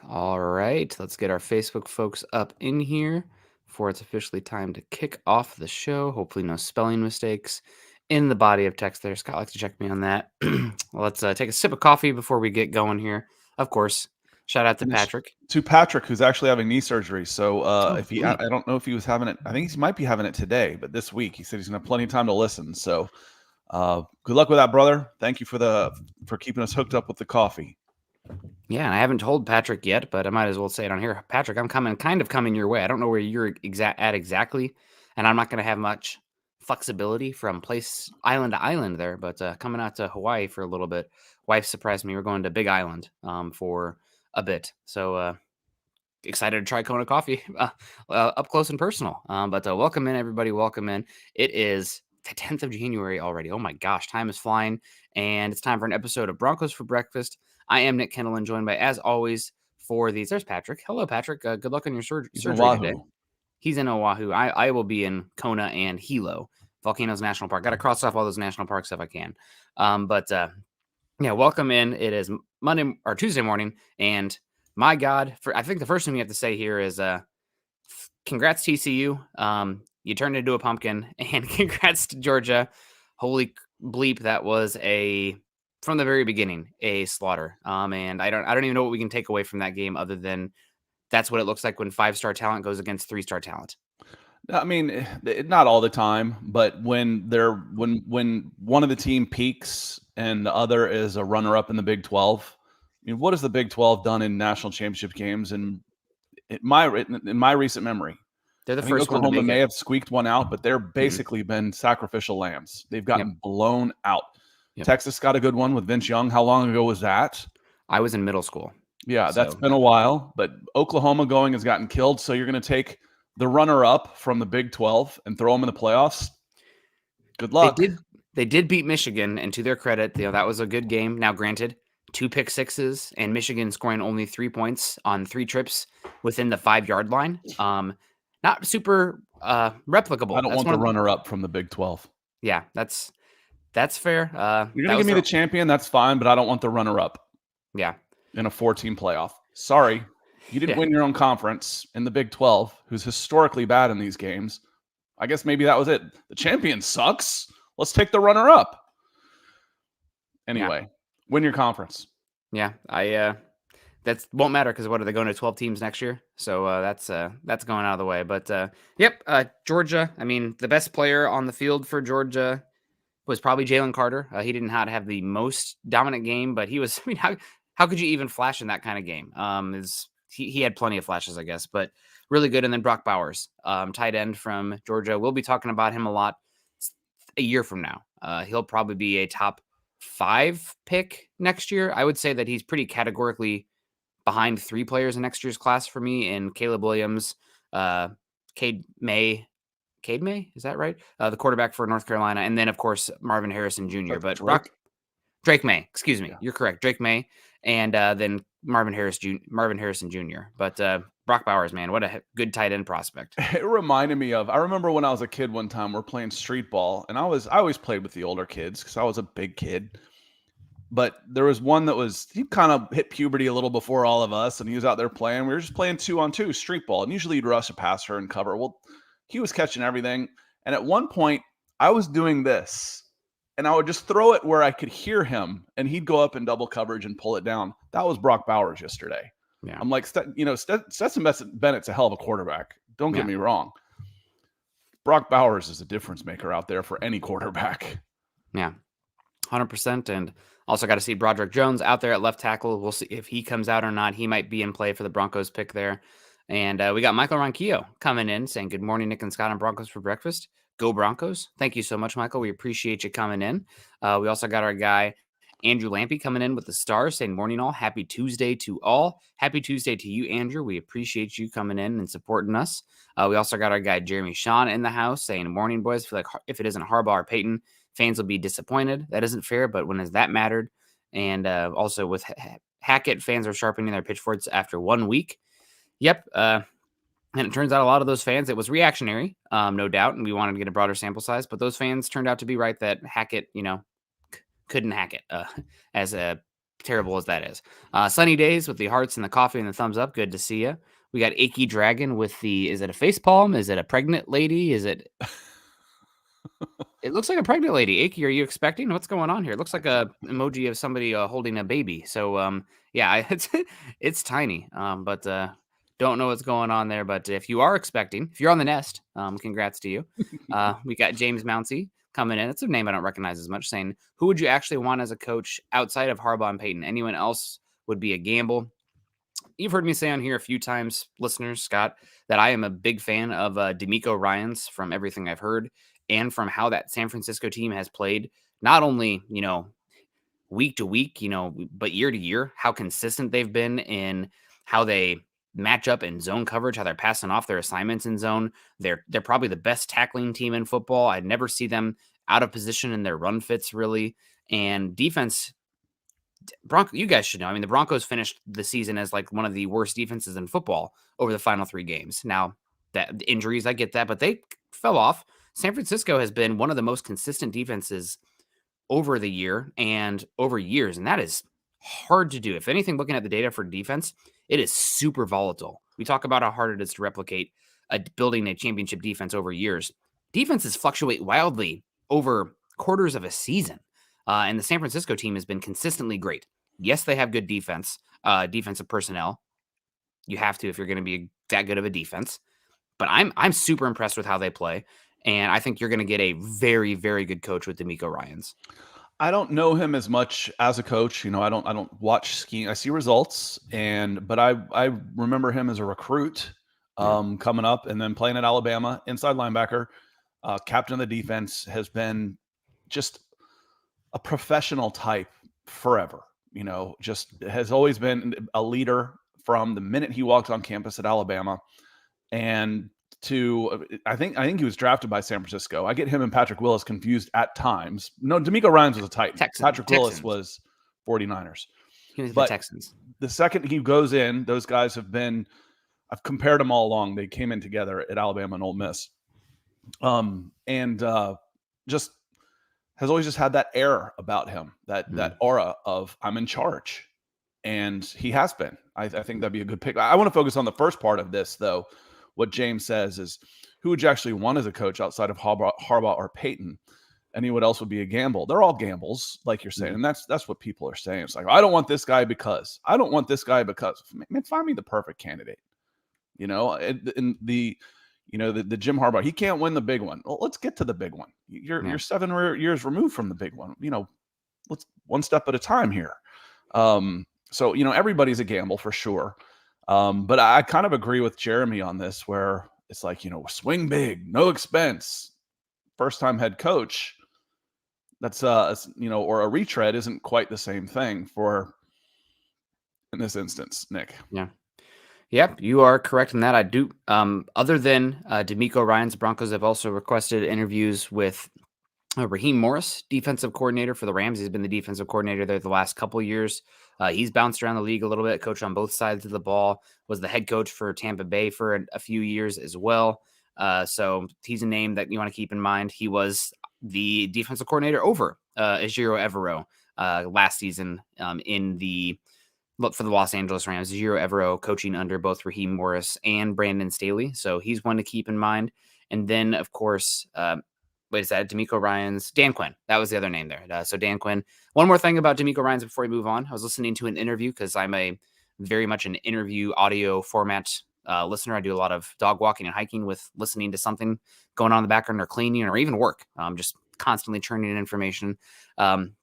All right, let's get our Facebook folks up in here before it's officially time to kick off the show. Hopefully, no spelling mistakes in the body of text there. Scott likes to check me on that. Let's take a sip of coffee before we get going here. Of course, shout out to And it's Patrick. to Patrick, who's actually having knee surgery. So Oh, if he, I sweet. don't know if he was having it. I think he might be having it today, but this week he said he's gonna have plenty of time to listen. So good luck with that, brother. Thank you for keeping us hooked up with the coffee. Yeah, and I haven't told Patrick yet, but I might as well say it on here. Patrick, I'm kind of coming your way. I don't know where you're exactly, and I'm not going to have much flexibility from island to island there, but coming out to Hawaii for a little bit. Wife surprised me. We're going to Big Island for a bit. So excited to try Kona coffee up close and personal. But welcome in, everybody. Welcome in. It is the 10th of January already. Oh my gosh, time is flying. And it's time for an episode of Broncos for Breakfast. I am Nick Kendell and joined by, as always, for these. There's Patrick. Hello, Patrick. Good luck on your He's in surgery today. Oahu. He's in Oahu. I will be in Kona and Hilo, Volcanoes National Park. Got to cross off all those national parks if I can. Yeah, welcome in. It is Monday or Tuesday morning, and my God, I think the first thing we have to say here is congrats TCU. You turned into a pumpkin, and congrats to Georgia. Holy bleep, that was from the very beginning a slaughter. And I don't even know what we can take away from that game other than that's what it looks like when 5-star talent goes against 3-star talent. I mean, not all the time, but when one of the team peaks and the other is a runner-up in the Big 12. I mean, what has the Big 12 done in national championship games in my recent memory? They're the I think first one to Oklahoma make may it. have squeaked one out, but they're basically been sacrificial lambs. They've gotten blown out. Yep. Texas got a good one with Vince Young. How long ago was that? I was in middle school. Yeah, that's been a while. But Oklahoma going has gotten killed. So you're going to take the runner-up from the Big 12 and throw them in the playoffs? Good luck. They did beat Michigan, and to their credit, that was a good game. Now, granted, 2 pick sixes, and Michigan scoring only 3 points on 3 trips within the 5-yard line. Not super replicable. I don't want the runner-up from the Big 12. Yeah, that's fair. You're going to give me the champion, that's fine, but I don't want the runner-up. Yeah. In a 4-team playoff. Sorry. You didn't win your own conference in the Big 12, who's historically bad in these games. I guess maybe that was it. The champion sucks. Let's take the runner-up. Anyway, win your conference. Yeah, that won't matter because what are they going to 12 teams next year? So that's going out of the way. But Georgia. I mean, the best player on the field for Georgia was probably Jalen Carter. He did not have the most dominant game, but he was. I mean, how could you even flash in that kind of game? He had plenty of flashes, I guess, but really good. And then Brock Bowers, tight end from Georgia. We'll be talking about him a lot a year from now. He'll probably be a top 5 pick next year. I would say that he's pretty categorically behind 3 players in next year's class for me in Caleb Williams, Cade May, is that right? The quarterback for North Carolina, and then of course Marvin Harrison Jr. But Drake May, excuse me, You're correct, Drake May, and then Marvin Harrison Jr. But Brock Bowers, man, what a good tight end prospect. It reminded me of, I remember when I was a kid one time, we're playing street ball, and I always played with the older kids because I was a big kid. But there was one that he kind of hit puberty a little before all of us, and he was out there playing. We were just playing 2-on-2 street ball, and usually you'd rush a passer and cover. Well, he was catching everything. And at one point, I was doing this, and I would just throw it where I could hear him, and he'd go up in double coverage and pull it down. That was Brock Bowers yesterday. Yeah. I'm like, Stetson Bennett's a hell of a quarterback. Don't get me wrong. Brock Bowers is a difference maker out there for any quarterback. Yeah, 100%. And also got to see Broderick Jones out there at left tackle. We'll see if he comes out or not. He might be in play for the Broncos pick there. And we got Michael Ronquillo coming in saying, good morning, Nick and Scott on Broncos for breakfast. Go Broncos. Thank you so much, Michael. We appreciate you coming in. We also got our guy, Andrew Lampy, coming in with the stars saying, morning all. Happy Tuesday to all. Happy Tuesday to you, Andrew. We appreciate you coming in and supporting us. We also got our guy, Jeremy Sean, in the house saying, morning, boys. I feel like if it isn't Harbaugh or Peyton, fans will be disappointed. That isn't fair, but when has that mattered? And also with Hackett, fans are sharpening their pitchforks after 1 week. Yep. And it turns out a lot of those fans, it was reactionary, no doubt, and we wanted to get a broader sample size. But those fans turned out to be right that Hackett, couldn't hack it as a terrible as that is. Sunny days with the hearts and the coffee and the thumbs up. Good to see you. We got Achy Dragon with the, is it a face palm? Is it a pregnant lady? Is it? It looks like a pregnant lady. Achy, are you expecting? What's going on here? It looks like a emoji of somebody holding a baby. So, yeah, it's tiny. But don't know what's going on there. But if you are expecting, if you're on the nest, congrats to you. We got James Mounsey coming in. It's a name I don't recognize as much, saying, who would you actually want as a coach outside of Harbaugh and Peyton? Anyone else would be a gamble. You've heard me say on here a few times, listeners, Scott, that I am a big fan of Demeco Ryans from everything I've heard and from how that San Francisco team has played, not only, week to week, but year to year, how consistent they've been in how they match up in zone coverage, how they're passing off their assignments in zone. They're probably the best tackling team in football. I'd never see them out of position in their run fits, really. And defense, you guys should know. I mean, the Broncos finished the season as like one of the worst defenses in football over the final 3 games. Now, that injuries, I get that, but they fell off. San Francisco has been one of the most consistent defenses over the year and over years, and that is hard to do. If anything, looking at the data for defense, it is super volatile. We talk about how hard it is to replicate building a championship defense over years. Defenses fluctuate wildly over quarters of a season. And the San Francisco team has been consistently great. Yes, they have good defense, defensive personnel. You have to if you're going to be that good of a defense. But I'm super impressed with how they play, and I think you're going to get a very, very good coach with Demeco Ryans. I don't know him as much as a coach. I don't watch skiing. I see results, but I remember him as a recruit coming up and then playing at Alabama, inside linebacker, captain of the defense, has been just a professional type forever. Just has always been a leader from the minute he walked on campus at Alabama. And I think he was drafted by San Francisco. I get him and Patrick Willis confused at times. No, Demeco Ryans was a Titan. Patrick Willis was 49ers. He was the Texans. The second he goes in, those guys I've compared them all along. They came in together at Alabama and Ole Miss. Just has always just had that air about him, that aura of I'm in charge. And he has been. I think that'd be a good pick. I want to focus on the first part of this, though. What James says is, who would you actually want as a coach outside of Harbaugh or Peyton? Anyone else would be a gamble. They're all gambles, like you're saying. And that's what people are saying. It's like, I don't want this guy because. Man, find me the perfect candidate. In the Jim Harbaugh, he can't win the big one. Well, let's get to the big one. You're 7 years removed from the big one. Let's one step at a time here. So everybody's a gamble for sure. But I kind of agree with Jeremy on this, where it's like, swing big, no expense, first time head coach. That's or a retread isn't quite the same thing in this instance, Nick. Yeah. Yep, you are correct in that. I do. Other than Demeco Ryans, the Broncos have also requested interviews with Raheem Morris, defensive coordinator for the Rams. He's been the defensive coordinator there the last couple of years. He's bounced around the league a little bit, coached on both sides of the ball, was the head coach for Tampa Bay for a few years as well. So he's a name that you want to keep in mind. He was the defensive coordinator over Ejiro Evero last season for the Los Angeles Rams. Ejiro Evero coaching under both Raheem Morris and Brandon Staley. So he's one to keep in mind. And then, of course, Demeco Ryans, Dan Quinn. That was the other name there. So Dan Quinn. One more thing about Demeco Ryans before we move on. I was listening to an interview because I'm very much an interview audio format listener. I do a lot of dog walking and hiking with listening to something going on in the background or cleaning or even work. Just constantly churning in information. And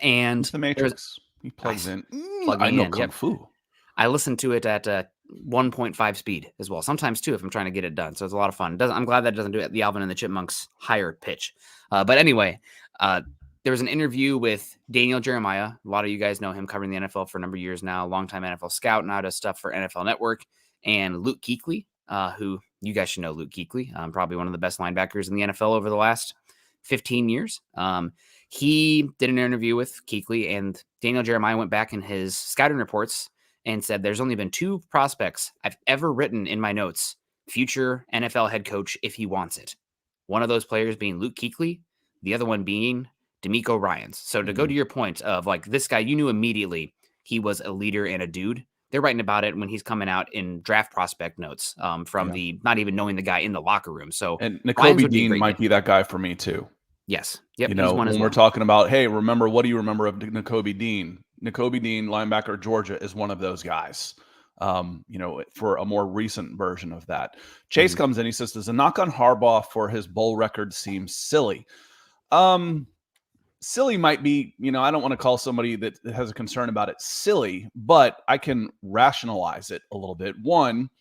it's the Matrix. He plugs in. I know Kung Fu. I listen to it at 1.5 speed as well. Sometimes 2 if I'm trying to get it done. So it's a lot of fun. I'm glad that it doesn't do it the Alvin and the Chipmunks higher pitch. But anyway, there was an interview with Daniel Jeremiah. A lot of you guys know him, covering the NFL for a number of years now. Longtime NFL scout, now does stuff for NFL Network. And Luke Kuechly, who you guys should know Luke Kuechly, probably one of the best linebackers in the NFL over the last 15 years. He did an interview with Kuechly, and Daniel Jeremiah went back in his scouting reports and said, there's only been 2 prospects I've ever written in my notes, future NFL head coach if he wants it. One of those players being Luke Kuechly, the other one being Demeco Ryans. So to go to your point of like this guy, you knew immediately he was a leader and a dude. They're writing about it when he's coming out in draft prospect notes from the not even knowing the guy in the locker room. So And Lions Nakobe would be a Dean great might get. be that guy for me too. Yes. Yep. You He's know, one as when well. we're talking about, hey, remember, what do you remember of Nakobe Dean? Nakobe Dean, linebacker, Georgia, is one of those guys. You know, for a more recent version of that. Chase comes in, he says, does a knock on Harbaugh for his bowl record seem silly? Silly might be, you know, I don't want to call somebody that has a concern about it silly, but I can rationalize it a little bit. One,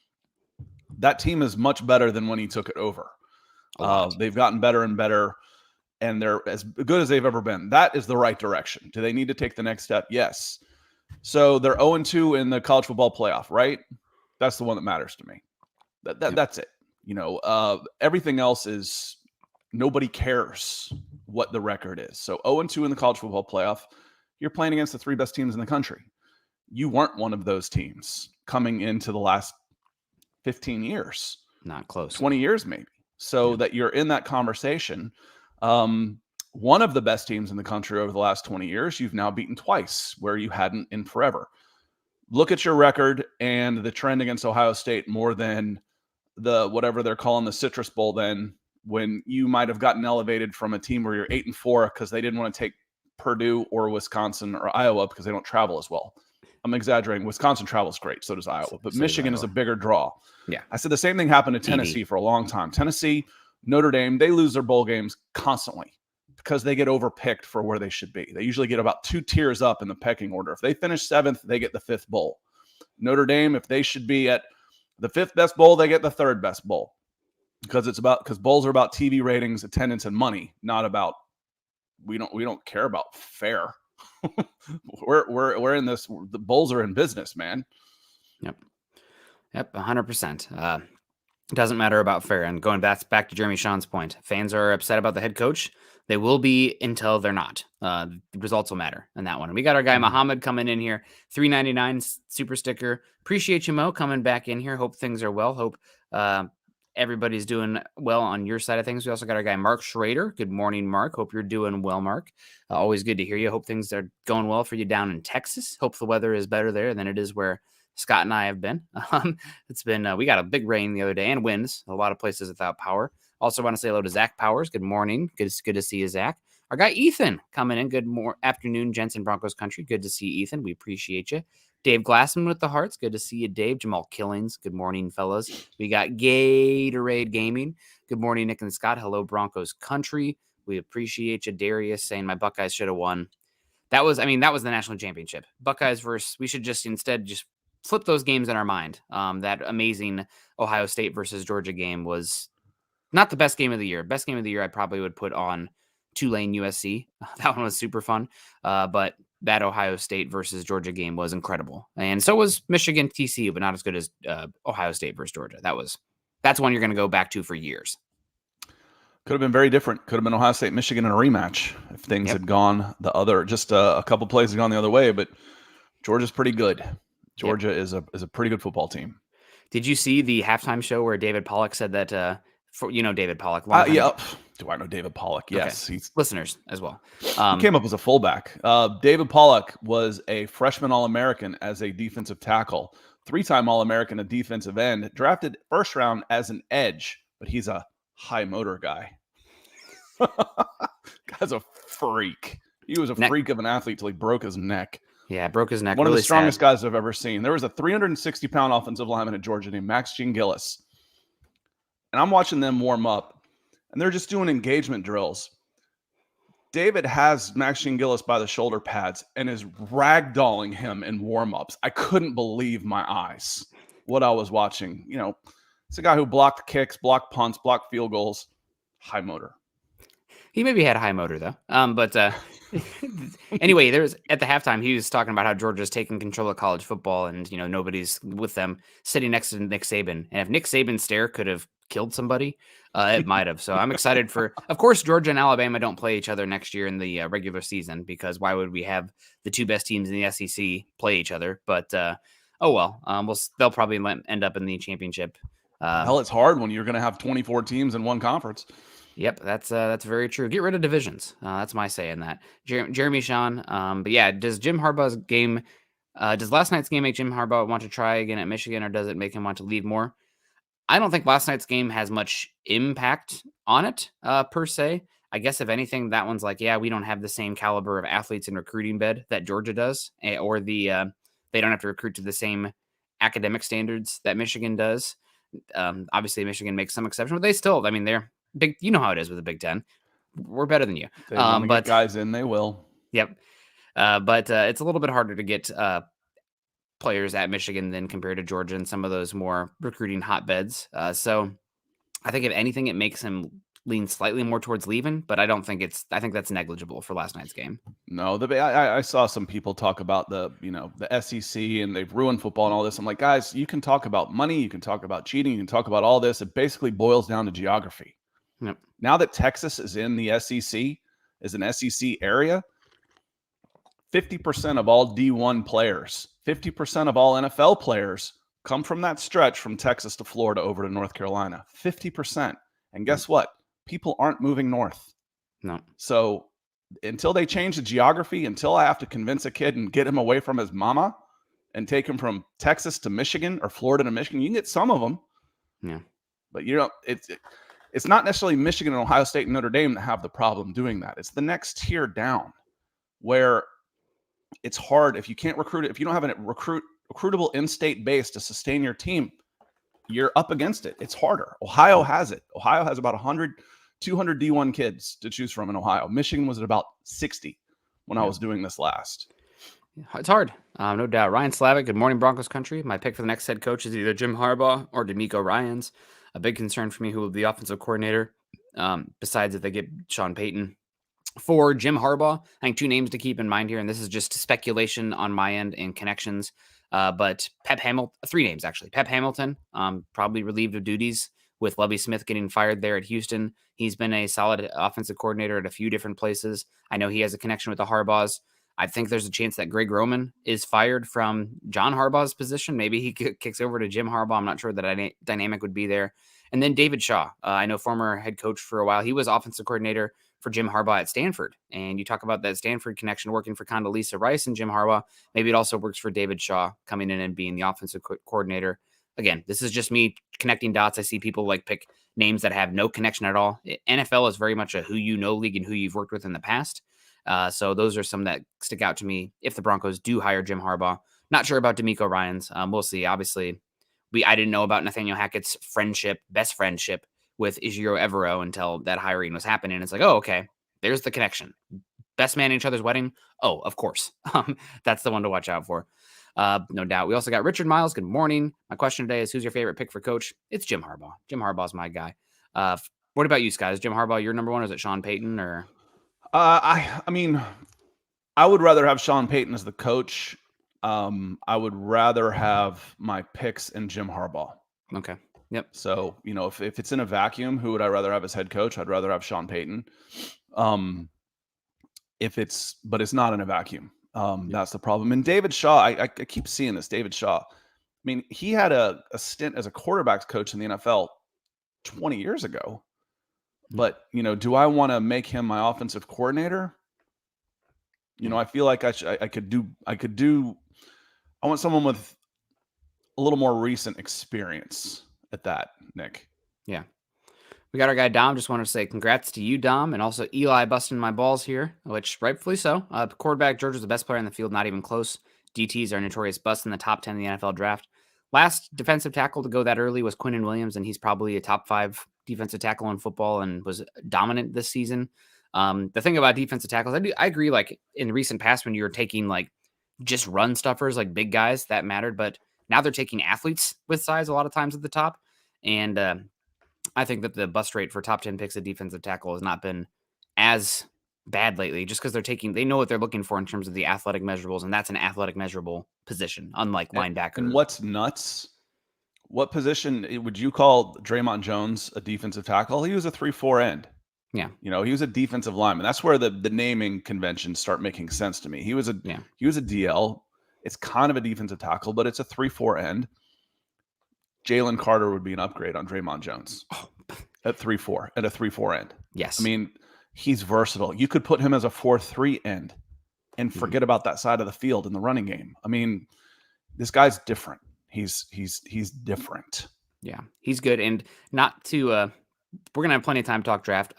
that team is much better than when he took it over. They've gotten better and better, and they're as good as they've ever been. That is the right direction. Do they need to take the next step? Yes. So they're 0-2 in the college football playoff, right? That's the one that matters to me. That's it. You know, everything else is nobody cares what the record is. So 0-2 in the college football playoff, you're playing against the 3 best teams in the country. You weren't one of those teams coming into the last 15 years. Not close. 20 years maybe. So that you're in that conversation. One of the best teams in the country over the last 20 years, you've now beaten twice where you hadn't in forever. Look at your record and the trend against Ohio State more than the whatever they're calling the Citrus Bowl then, when you might have gotten elevated from a team where you're 8-4 because they didn't want to take Purdue or Wisconsin or Iowa because they don't travel as well. I'm exaggerating. Wisconsin travels great. So does Iowa. But Michigan is a bigger draw. Yeah. I said the same thing happened to Tennessee for a long time. Tennessee, Notre Dame, they lose their bowl games constantly because they get overpicked for where they should be. They usually get about 2 tiers up in the pecking order. If they finish 7th, they get the 5th bowl. Notre Dame, if they should be at the 5th best bowl, they get the 3rd best bowl. Because bowls are about TV ratings, attendance, and money, not about we don't care about fair. we're in this. The bowls are in business, man. Yep, 100%. Doesn't matter about fair. And going back to Jeremy Sean's point, fans are upset about the head coach. They will be until they're not. The results will matter in that one. And we got our guy Muhammad coming in here, $3.99 super sticker. Appreciate you, Mo, coming back in here. Hope things are well. Hope everybody's doing well on your side of things. We also got our guy Mark Schrader. Good morning, Mark. Hope you're doing well, Mark. Always good to hear you. Hope things are going well for you down in Texas. Hope the weather is better there than it is where Scott and I have been. It's been we got a big rain the other day and winds. A lot of places without power. Also want to say hello to Zach Powers. Good morning. Good to see you, Zach. Our guy Ethan coming in. Good afternoon, gents in Broncos country. Good to see Ethan. We appreciate you. Dave Glassman with the hearts. Good to see you, Dave. Jamal Killings. Good morning, fellas. We got Gatorade Gaming. Good morning, Nick and Scott. Hello, Broncos country. We appreciate you. Darius saying my Buckeyes should have won. That was the national championship. Buckeyes versus, we should just instead just flip those games in our mind. That amazing Ohio State versus Georgia game was not the best game of the year. Best game of the year I probably would put on Tulane USC. That one was super fun. But that Ohio State versus Georgia game was incredible. And so was Michigan TCU, but not as good as Ohio State versus Georgia. That's one you're going to go back to for years. Could have been very different. Could have been Ohio State, Michigan in a rematch if things had gone the other, just a couple plays had gone the other way, but Georgia's pretty good. Georgia is a pretty good football team. Did you see the halftime show where David Pollack said that, David Pollack? Yeah. Do I know David Pollack? Yes. Okay. He's listeners as well. He came up as a fullback. David Pollack was a freshman All-American as a defensive tackle, 3-time All-American, a defensive end, drafted first round as an edge, but he's a high motor guy. Guy's a freak. He was a freak of an athlete till he broke his neck. Yeah, broke his neck. One of the strongest guys I've ever seen. There was a 360-pound offensive lineman at Georgia named Max Gillis. And I'm watching them warm up, and they're just doing engagement drills. David has Max Gillis by the shoulder pads and is ragdolling him in warm-ups. I couldn't believe my eyes, what I was watching. You know, it's a guy who blocked kicks, blocked punts, blocked field goals. High motor. He maybe had a high motor, though. But anyway, at the halftime, he was talking about how Georgia's taking control of college football and, nobody's with them, sitting next to Nick Saban. And if Nick Saban's stare could have killed somebody, it might have. So I'm excited of course, Georgia and Alabama don't play each other next year in the regular season, because why would we have the 2 best teams in the SEC play each other? But, they'll probably end up in the championship. Hell, it's hard when you're going to have 24 teams in one conference. Yep, that's very true. Get rid of divisions. That's my say in that. Jeremy Sean. But yeah, does Jim Harbaugh's game Does last night's game make Jim Harbaugh want to try again at Michigan, or does it make him want to leave more? I don't think last night's game has much impact on it, per se. I guess if anything, that one's like, yeah, we don't have the same caliber of athletes in recruiting bed that Georgia does, or they don't have to recruit to the same academic standards that Michigan does. Obviously, Michigan makes some exception, but they still, I mean, they're big. You know how it is with the Big Ten. We're better than you. They want to But get guys in, they will. Yep. But it's a little bit harder to get players at Michigan than compared to Georgia and some of those more recruiting hotbeds. So I think if anything, it makes him lean slightly more towards leaving, but I think that's negligible for last night's game. No, I saw some people talk about the SEC and they've ruined football and all this. I'm like, guys, you can talk about money, you can talk about cheating, you can talk about all this. It basically boils down to geography. Yep. Now that Texas is in the SEC, is an SEC area, 50% of all D1 players, 50% of all NFL players come from that stretch from Texas to Florida over to North Carolina. 50%. And guess what? People aren't moving north. No. So until they change the geography, until I have to convince a kid and get him away from his mama and take him from Texas to Michigan or Florida to Michigan, you can get some of them. Yeah. But it's not necessarily Michigan and Ohio State and Notre Dame that have the problem doing that. It's the next tier down where it's hard if you can't recruit it. If you don't have a recruitable in-state base to sustain your team, you're up against it. It's harder. Ohio has it. Ohio has about 200 D1 kids to choose from in Ohio. Michigan was at about 60 when I was doing this last. It's hard, no doubt. Ryan Slavic, good morning, Broncos country. My pick for the next head coach is either Jim Harbaugh or Demeco Ryans. A big concern for me who will be the offensive coordinator, besides if they get Sean Payton. For Jim Harbaugh, I think two names to keep in mind here, and this is just speculation on my end and connections. But Pep Hamilton, three names actually. Pep Hamilton, probably relieved of duties with Lovie Smith getting fired there at Houston. He's been a solid offensive coordinator at a few different places. I know he has a connection with the Harbaughs. I think there's a chance that Greg Roman is fired from John Harbaugh's position. Maybe he kicks over to Jim Harbaugh. I'm not sure that dynamic would be there. And then David Shaw, I know former head coach for a while. He was offensive coordinator for Jim Harbaugh at Stanford. And you talk about that Stanford connection working for Condoleezza Rice and Jim Harbaugh. Maybe it also works for David Shaw coming in and being the offensive coordinator. Again, this is just me connecting dots. I see people like pick names that have no connection at all. NFL is very much a who you know league and who you've worked with in the past. So those are some that stick out to me if the Broncos do hire Jim Harbaugh. Not sure about Demeco Ryans. We'll see. Obviously, I didn't know about Nathaniel Hackett's best friendship with Ejiro Evero until that hiring was happening. It's like, oh, okay, there's the connection. Best man in each other's wedding. Oh, of course. That's the one to watch out for. No doubt. We also got Richard Miles. Good morning. My question today is, who's your favorite pick for coach? It's Jim Harbaugh. Jim Harbaugh's my guy. What about you, Scott? Is Jim Harbaugh your number one, or is it Sean Payton? Or I mean, I would rather have Sean Payton as the coach. I would rather have my picks in Jim Harbaugh. Okay. Yep. So, if it's in a vacuum, who would I rather have as head coach? I'd rather have Sean Payton. But it's not in a vacuum. That's the problem. And David Shaw, I keep seeing this. David Shaw. I mean, he had a stint as a quarterbacks coach in the NFL 20 years ago. But, do I want to make him my offensive coordinator? I feel like I could do. I want someone with a little more recent experience at that, Nick. Yeah. We got our guy Dom. Just want to say congrats to you, Dom, and also Eli busting my balls here, which rightfully so. Quarterback Georgia's the best player in the field, not even close. DTs are notorious busts in the top 10 in the NFL draft. Last defensive tackle to go that early was Quinn Williams, and he's probably a top 5 defensive tackle in football and was dominant this season. The thing about defensive tackles, I agree. Like in recent past, when you were taking like just run stuffers, like big guys, that mattered. But now they're taking athletes with size a lot of times at the top. And I think that the bust rate for top 10 picks at defensive tackle has not been as bad lately, just because they know what they're looking for in terms of the athletic measurables. And that's an athletic measurable position, unlike linebacker. And what's nuts? What position would you call Draymond Jones a defensive tackle? He was a 3-4 end. Yeah. He was a defensive lineman. That's where the naming conventions start making sense to me. He was a DL. It's kind of a defensive tackle, but it's a 3-4 end. Jalen Carter would be an upgrade on Draymond Jones at 3-4, at a 3-4 end. Yes. I mean, he's versatile. You could put him as a 4-3 end. and forget about that side of the field in the running game. I mean, this guy's different. He's different. Yeah, he's good. And not to, we're going to have plenty of time to talk draft.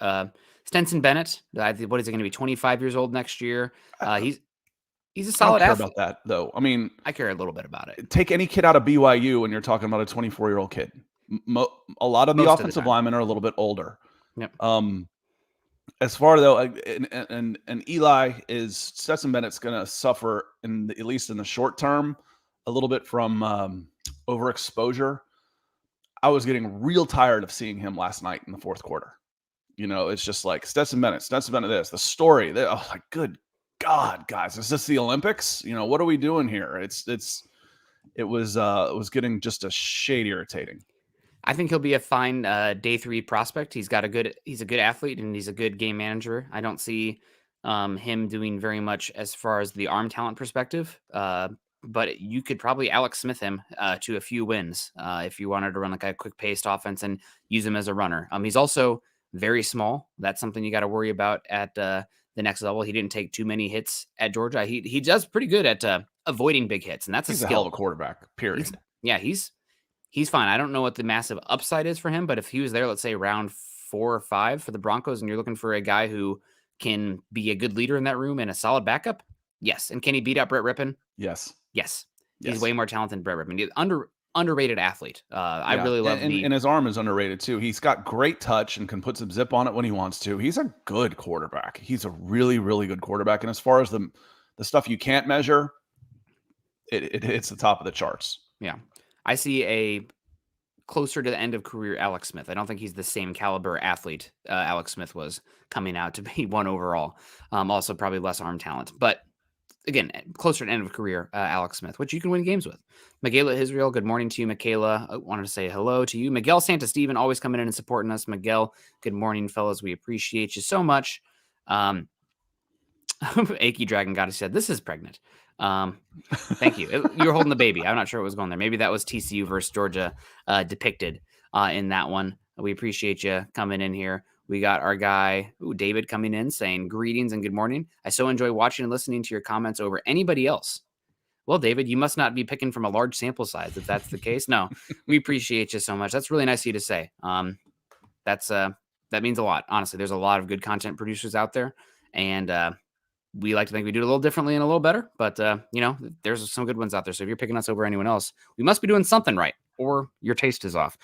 Stenson Bennett, what is he going to be, 25 years old next year? He's a solid I don't care athlete. about that, though. I mean, I care a little bit about it. Take any kid out of BYU and you're talking about a 24-year-old kid. A lot of the offensive linemen are a little bit older. Yep. As far though, and Eli is Stetson Bennett's going to suffer at least in the short term a little bit from overexposure. I was getting real tired of seeing him last night in the fourth quarter. It's just like Stetson Bennett this, the story. Oh my good God, guys, is this the Olympics? What are we doing here? It was getting just a shade irritating. I think he'll be a fine day 3 prospect. He's a good athlete and he's a good game manager. I don't see him doing very much as far as the arm talent perspective. But you could probably Alex Smith him to a few wins if you wanted to run like a quick paced offense and use him as a runner. He's also very small. That's something you got to worry about at the next level. He didn't take too many hits at Georgia. He does pretty good at avoiding big hits, and that's he's a skill. Hell of a quarterback. Period. He's fine. I don't know what the massive upside is for him, but if he was there, let's say round 4 or 5 for the Broncos, and you're looking for a guy who can be a good leader in that room and a solid backup, yes. And can he beat up Brett Rippon? Yes. He's way more talented than Brett Rippon. He's underrated athlete. I really love and his arm is underrated too. He's got great touch and can put some zip on it when he wants to. He's a good quarterback. He's a really, really good quarterback. And as far as the stuff you can't measure, it hits the top of the charts. Yeah. I see a closer to the end of career Alex Smith. I don't think he's the same caliber athlete Alex Smith was coming out to be 1 overall. Also probably less arm talent. But again, closer to the end of career Alex Smith, which you can win games with. Michaela Israel, good morning to you, Michaela. I wanted to say hello to you. Miguel Santa-Steven, always coming in and supporting us. Miguel, good morning, fellas. We appreciate you so much. Achy Dragon Goddess said, this is pregnant. Thank you. You were holding the baby. I'm not sure what was going there. Maybe that was TCU versus Georgia depicted in that one. We appreciate you coming in here. We got our guy, David, coming in saying greetings and good morning. I so enjoy watching and listening to your comments over anybody else. Well, David, you must not be picking from a large sample size if that's the case. No, we appreciate you so much. That's really nice of you to say. That means a lot. Honestly, there's a lot of good content producers out there, and we like to think we do it a little differently and a little better, but there's some good ones out there. So if you're picking us over anyone else, we must be doing something right, or your taste is off.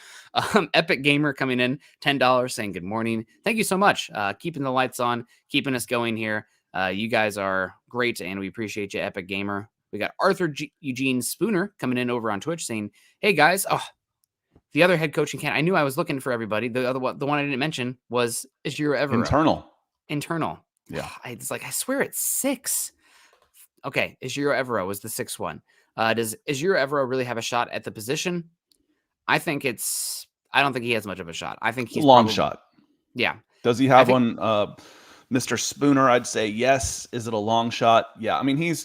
Epic Gamer coming in, $10, saying good morning. Thank you so much. Keeping the lights on, keeping us going here. You guys are great, and we appreciate you, Epic Gamer. We got Arthur Eugene Spooner coming in over on Twitch saying, hey guys, the other head coaching candidate. I knew I was looking for everybody. The one I didn't mention was Ejiro Evero. Internal. Yeah. It's like, I swear it's 6. Okay. Ejiro Evero was the 6th one. Does Ejiro Evero really have a shot at the position? I don't think he has much of a shot. I think he's a long shot. Yeah. Does he have one? Mr. Spooner, I'd say yes. Is it a long shot? Yeah. I mean,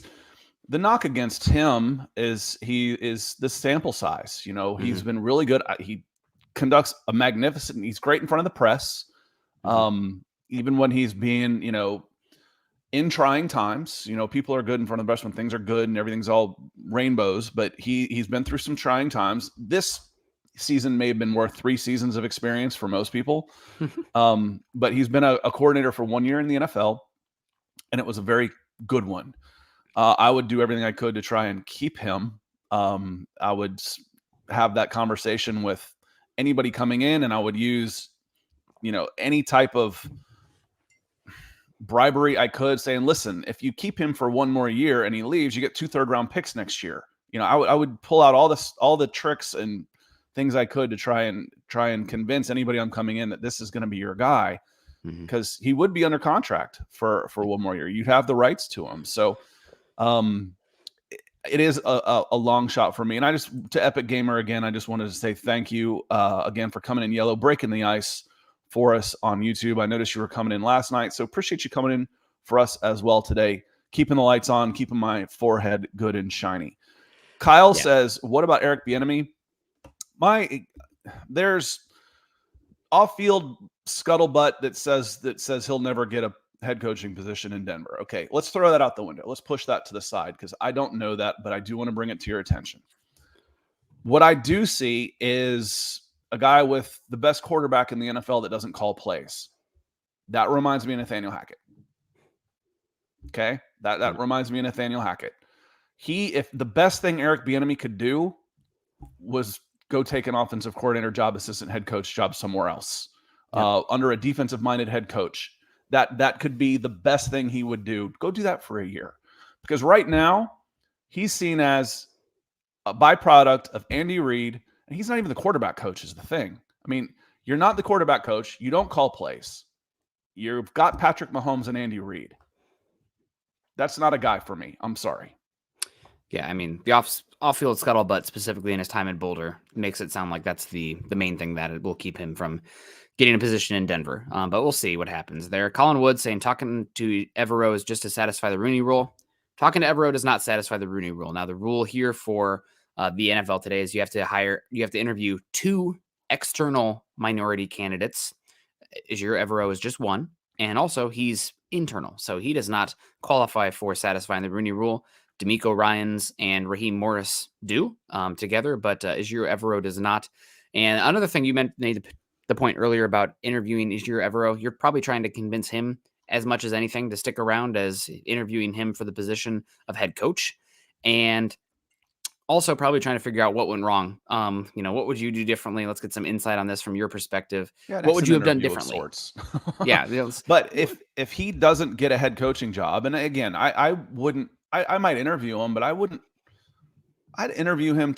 the knock against him is he is the sample size. He's been really good. He conducts he's great in front of the press. Even when he's being, in trying times, people are good in front of the press when things are good and everything's all rainbows, but he's been through some trying times. This season may have been worth 3 seasons of experience for most people. But he's been a coordinator for 1 year in the NFL, and it was a very good one. I would do everything I could to try and keep him. I would have that conversation with anybody coming in, and I would use, any type of bribery I could, saying, listen, if you keep him for 1 more year and he leaves, you get 2 third-round picks next year. I would pull out all the tricks and things I could to try and convince anybody I'm coming in that this is going to be your guy, because he would be under contract for 1 more year. You'd have the rights to him. So it is a long shot for me. And to Epic Gamer again, I just wanted to say thank you again for coming in yellow, breaking the ice for us on YouTube. I noticed you were coming in last night, so appreciate you coming in for us as well today. Keeping the lights on, keeping my forehead good and shiny. Kyle says, what about Eric Bieniemy? There's off-field scuttlebutt that says he'll never get head coaching position in Denver. Okay, let's throw that out the window. Let's push that to the side because I don't know that, but I do want to bring it to your attention. What I do see is a guy with the best quarterback in the NFL that doesn't call plays. That reminds me of Nathaniel Hackett. Okay, that reminds me of Nathaniel Hackett. If the best thing Eric Bieniemy could do was go take an offensive coordinator job, assistant head coach job somewhere else, under a defensive-minded head coach. That could be the best thing he would do. Go do that for a year. Because right now, he's seen as a byproduct of Andy Reid, and he's not even the quarterback coach is the thing. I mean, you're not the quarterback coach. You don't call plays. You've got Patrick Mahomes and Andy Reid. That's not a guy for me. I'm sorry. Yeah, I mean, the off-field scuttlebutt, specifically in his time in Boulder, makes it sound like that's the main thing that will keep him from getting a position in Denver. But we'll see what happens there. Colin Wood saying talking to Evero is just to satisfy the Rooney Rule. Talking to Evero does not satisfy the Rooney Rule. Now, the rule here for the NFL today is you have to interview 2 external minority candidates. Ejiro Evero is just one, and also he's internal, so he does not qualify for satisfying the Rooney Rule. Demeco Ryans and Raheem Morris do together, but Ejiro Evero does not. And another thing you made the point earlier about interviewing Ejiro Evero, you're probably trying to convince him as much as anything to stick around as interviewing him for the position of head coach. And also probably trying to figure out what went wrong. What would you do differently? Let's get some insight on this from your perspective. Yeah, what would you have done differently? Yeah. But if he doesn't get a head coaching job, and again, I wouldn't, I might interview him, but I'd interview him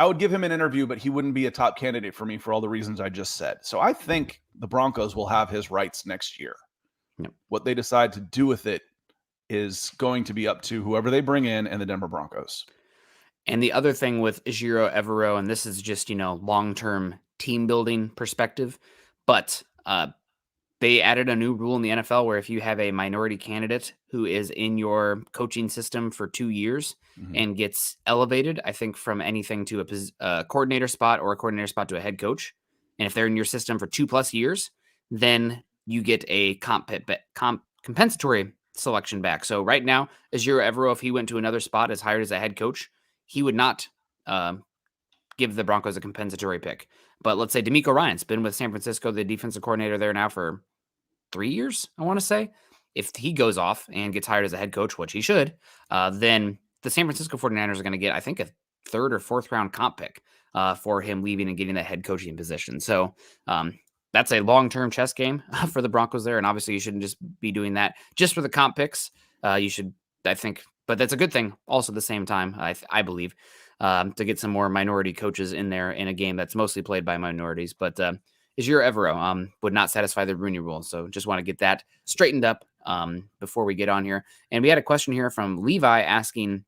I would give him an interview, but he wouldn't be a top candidate for me for all the reasons I just said. So I think the Broncos will have his rights next year. Yep. What they decide to do with it is going to be up to whoever they bring in and the Denver Broncos. And the other thing with Ejiro Evero, and this is just, long-term team building perspective, but they added a new rule in the NFL where if you have a minority candidate who is in your coaching system for 2 years and gets elevated, I think from anything to a coordinator spot or a coordinator spot to a head coach, and if they're in your system for 2+ years, then you get a compensatory selection back. So right now, Ejiro Evero, if he went to another spot as hired as a head coach, he would not give the Broncos a compensatory pick. But let's say Demeco Ryans been with San Francisco, the defensive coordinator there now for 3 years, I want to say. If he goes off and gets hired as a head coach, which he should, then the San Francisco 49ers are going to get, I think, a 3rd or 4th round comp pick for him leaving and getting that head coaching position. So that's a long-term chess game for the Broncos there. And obviously you shouldn't just be doing that just for the comp picks. You should, I think, but that's a good thing also at the same time, I believe, to get some more minority coaches in there in a game that's mostly played by minorities. But Ejiro Evero would not satisfy the Rooney Rule. So just want to get that straightened up before we get on here. And we had a question here from Levi asking,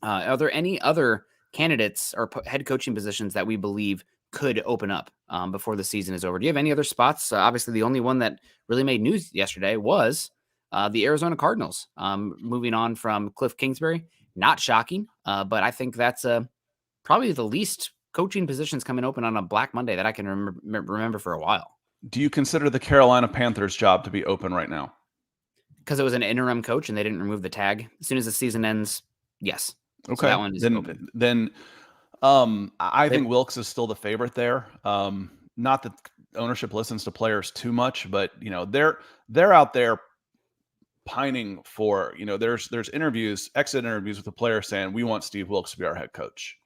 are there any other candidates or head coaching positions that we believe could open up before the season is over? Do you have any other spots? Obviously, the only one that really made news yesterday was the Arizona Cardinals moving on from Cliff Kingsbury. Not shocking, but I think that's probably the least coaching positions coming open on a Black Monday that I can remember for a while. Do you consider the Carolina Panthers job to be open right now? Because it was an interim coach and they didn't remove the tag. As soon as the season ends, yes. Okay. So that one is open. Then I think Wilkes is still the favorite there. Not that ownership listens to players too much, but they're out there pining for, there's exit interviews with the player saying we want Steve Wilkes to be our head coach.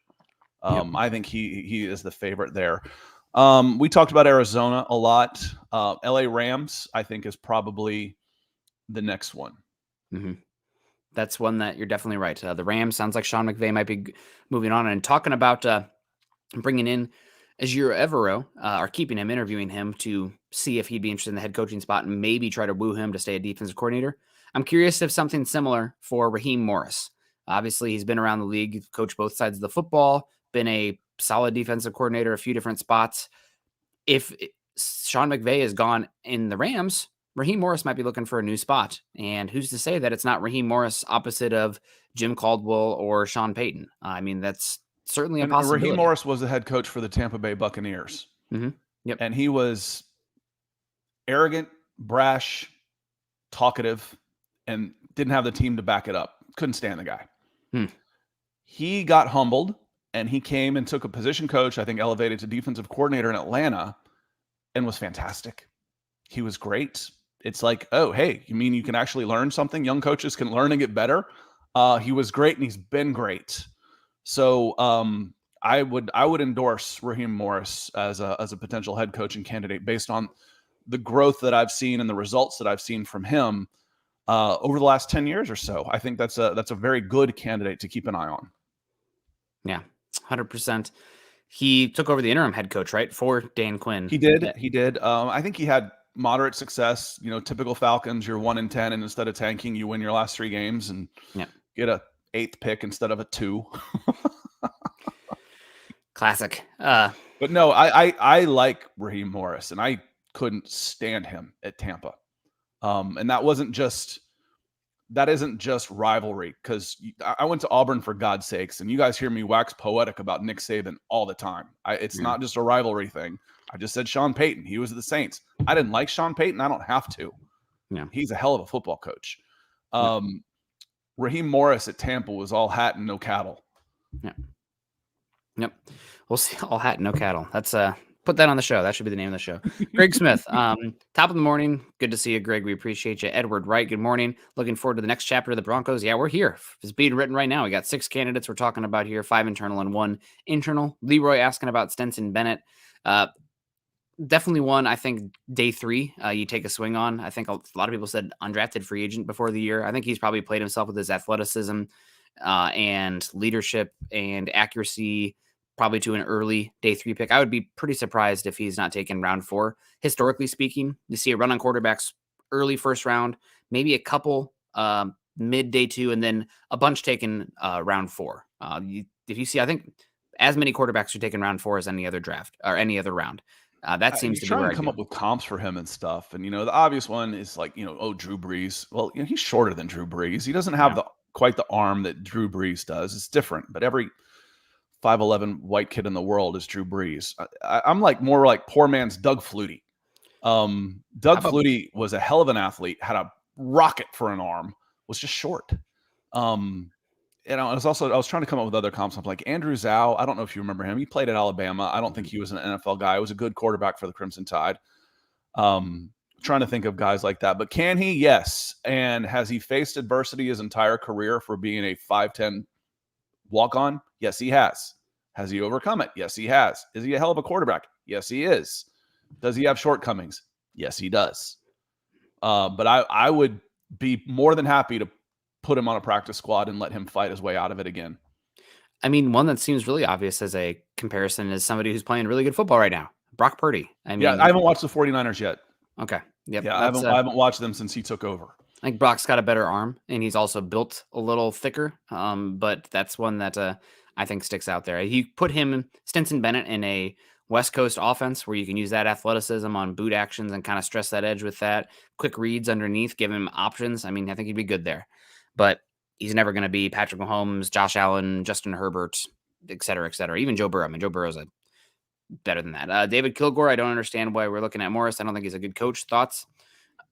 I think he is the favorite there. We talked about Arizona a lot. LA Rams, I think, is probably the next one. Mm-hmm. That's one that you're definitely right. The Rams sounds like Sean McVay might be moving on, and talking about bringing in Ejiro Evero or keeping him, interviewing him to see if he'd be interested in the head coaching spot and maybe try to woo him to stay a defensive coordinator. I'm curious if something similar for Raheem Morris. Obviously, he's been around the league, coached both sides of the football, been a solid defensive coordinator, a few different spots. If Sean McVay is gone in the Rams, Raheem Morris might be looking for a new spot. And who's to say that it's not Raheem Morris opposite of Jim Caldwell or Sean Payton? I mean, that's certainly a possibility. Raheem Morris was the head coach for the Tampa Bay Buccaneers. Mm-hmm. Yep. And he was arrogant. brash, talkative, and didn't have the team to back it up. Couldn't stand the guy. He got humbled, and he came and took a position coach, I think elevated to defensive coordinator in Atlanta, and was fantastic. He was great. It's like, oh, hey, you mean you can actually learn something? Young coaches can learn and get better. He was great, and he's been great. So I would endorse Raheem Morris as a potential head coaching candidate based on the growth that I've seen and the results that I've seen from him over the last 10 years or so. I think that's a very good candidate to keep an eye on. Yeah, 100%. He took over the interim head coach, right, for Dan Quinn. He did. He did. I think he had moderate success. Typical Falcons. You're 1-10, and instead of tanking, you win your last 3 games and get a 8th pick instead of a 2. Classic. But no, I like Raheem Morris, and I couldn't stand him at Tampa. And that isn't just rivalry, because I went to Auburn for God's sakes, and you guys hear me wax poetic about Nick Saban all the time. It's not just a rivalry thing. I just said Sean Payton. He was at the Saints. I didn't like Sean Payton. I don't have to. Yeah. He's a hell of a football coach. Raheem Morris at Tampa was all hat and no cattle. Yep. We'll see. All hat, no cattle. That's put that on the show. That should be the name of the show. Greg Smith, top of the morning. Good to see you, Greg. We appreciate you. Edward Wright, good morning. Looking forward to the next chapter of the Broncos. Yeah, we're here. It's being written right now. We got 6 candidates we're talking about here, 5 internal and 1 internal. Leroy asking about Stetson Bennett. Definitely one, I think, day 3 you take a swing on. I think a lot of people said undrafted free agent before the year. I think he's probably played himself with his athleticism and leadership and accuracy probably to an early day 3 pick. I would be pretty surprised if he's not taken round 4. Historically speaking, you see a run on quarterbacks early first round, maybe a couple mid day 2, and then a bunch taken round 4. If you see, I think as many quarterbacks are taken round 4 as any other draft or any other round. That seems to be where I come up with comps for him and stuff. And, the obvious one is like, Drew Brees. Well, he's shorter than Drew Brees. He doesn't have quite the arm that Drew Brees does. It's different, but every 5'11" white kid in the world is Drew Brees. I'm like more like poor man's Doug Flutie. Doug Flutie was a hell of an athlete, had a rocket for an arm, was just short. I was trying to come up with other comps. I'm like Andrew Zhao. I don't know if you remember him. He played at Alabama. I don't think he was an NFL guy. He was a good quarterback for the Crimson Tide. Trying to think of guys like that. But can he? Yes. And has he faced adversity his entire career for being a 5'10" walk-on? Yes, he has. Has he overcome it? Yes, he has. Is he a hell of a quarterback? Yes, he is. Does he have shortcomings? Yes, he does. But I would be more than happy to put him on a practice squad and let him fight his way out of it again. I mean, one that seems really obvious as a comparison is somebody who's playing really good football right now, Brock Purdy. I haven't watched the 49ers yet. Okay. Yep. Yeah, I haven't watched them since he took over. I think Brock's got a better arm, and he's also built a little thicker. But that's one that I think sticks out there. He put Stetson Bennett, in a West Coast offense where you can use that athleticism on boot actions and kind of stress that edge with that. Quick reads underneath, give him options. I mean, I think he'd be good there. But he's never going to be Patrick Mahomes, Josh Allen, Justin Herbert, et cetera, et cetera. Even Joe Burrow. I mean, Joe Burrow's better than that. David Kilgore, I don't understand why we're looking at Morris. I don't think he's a good coach. Thoughts?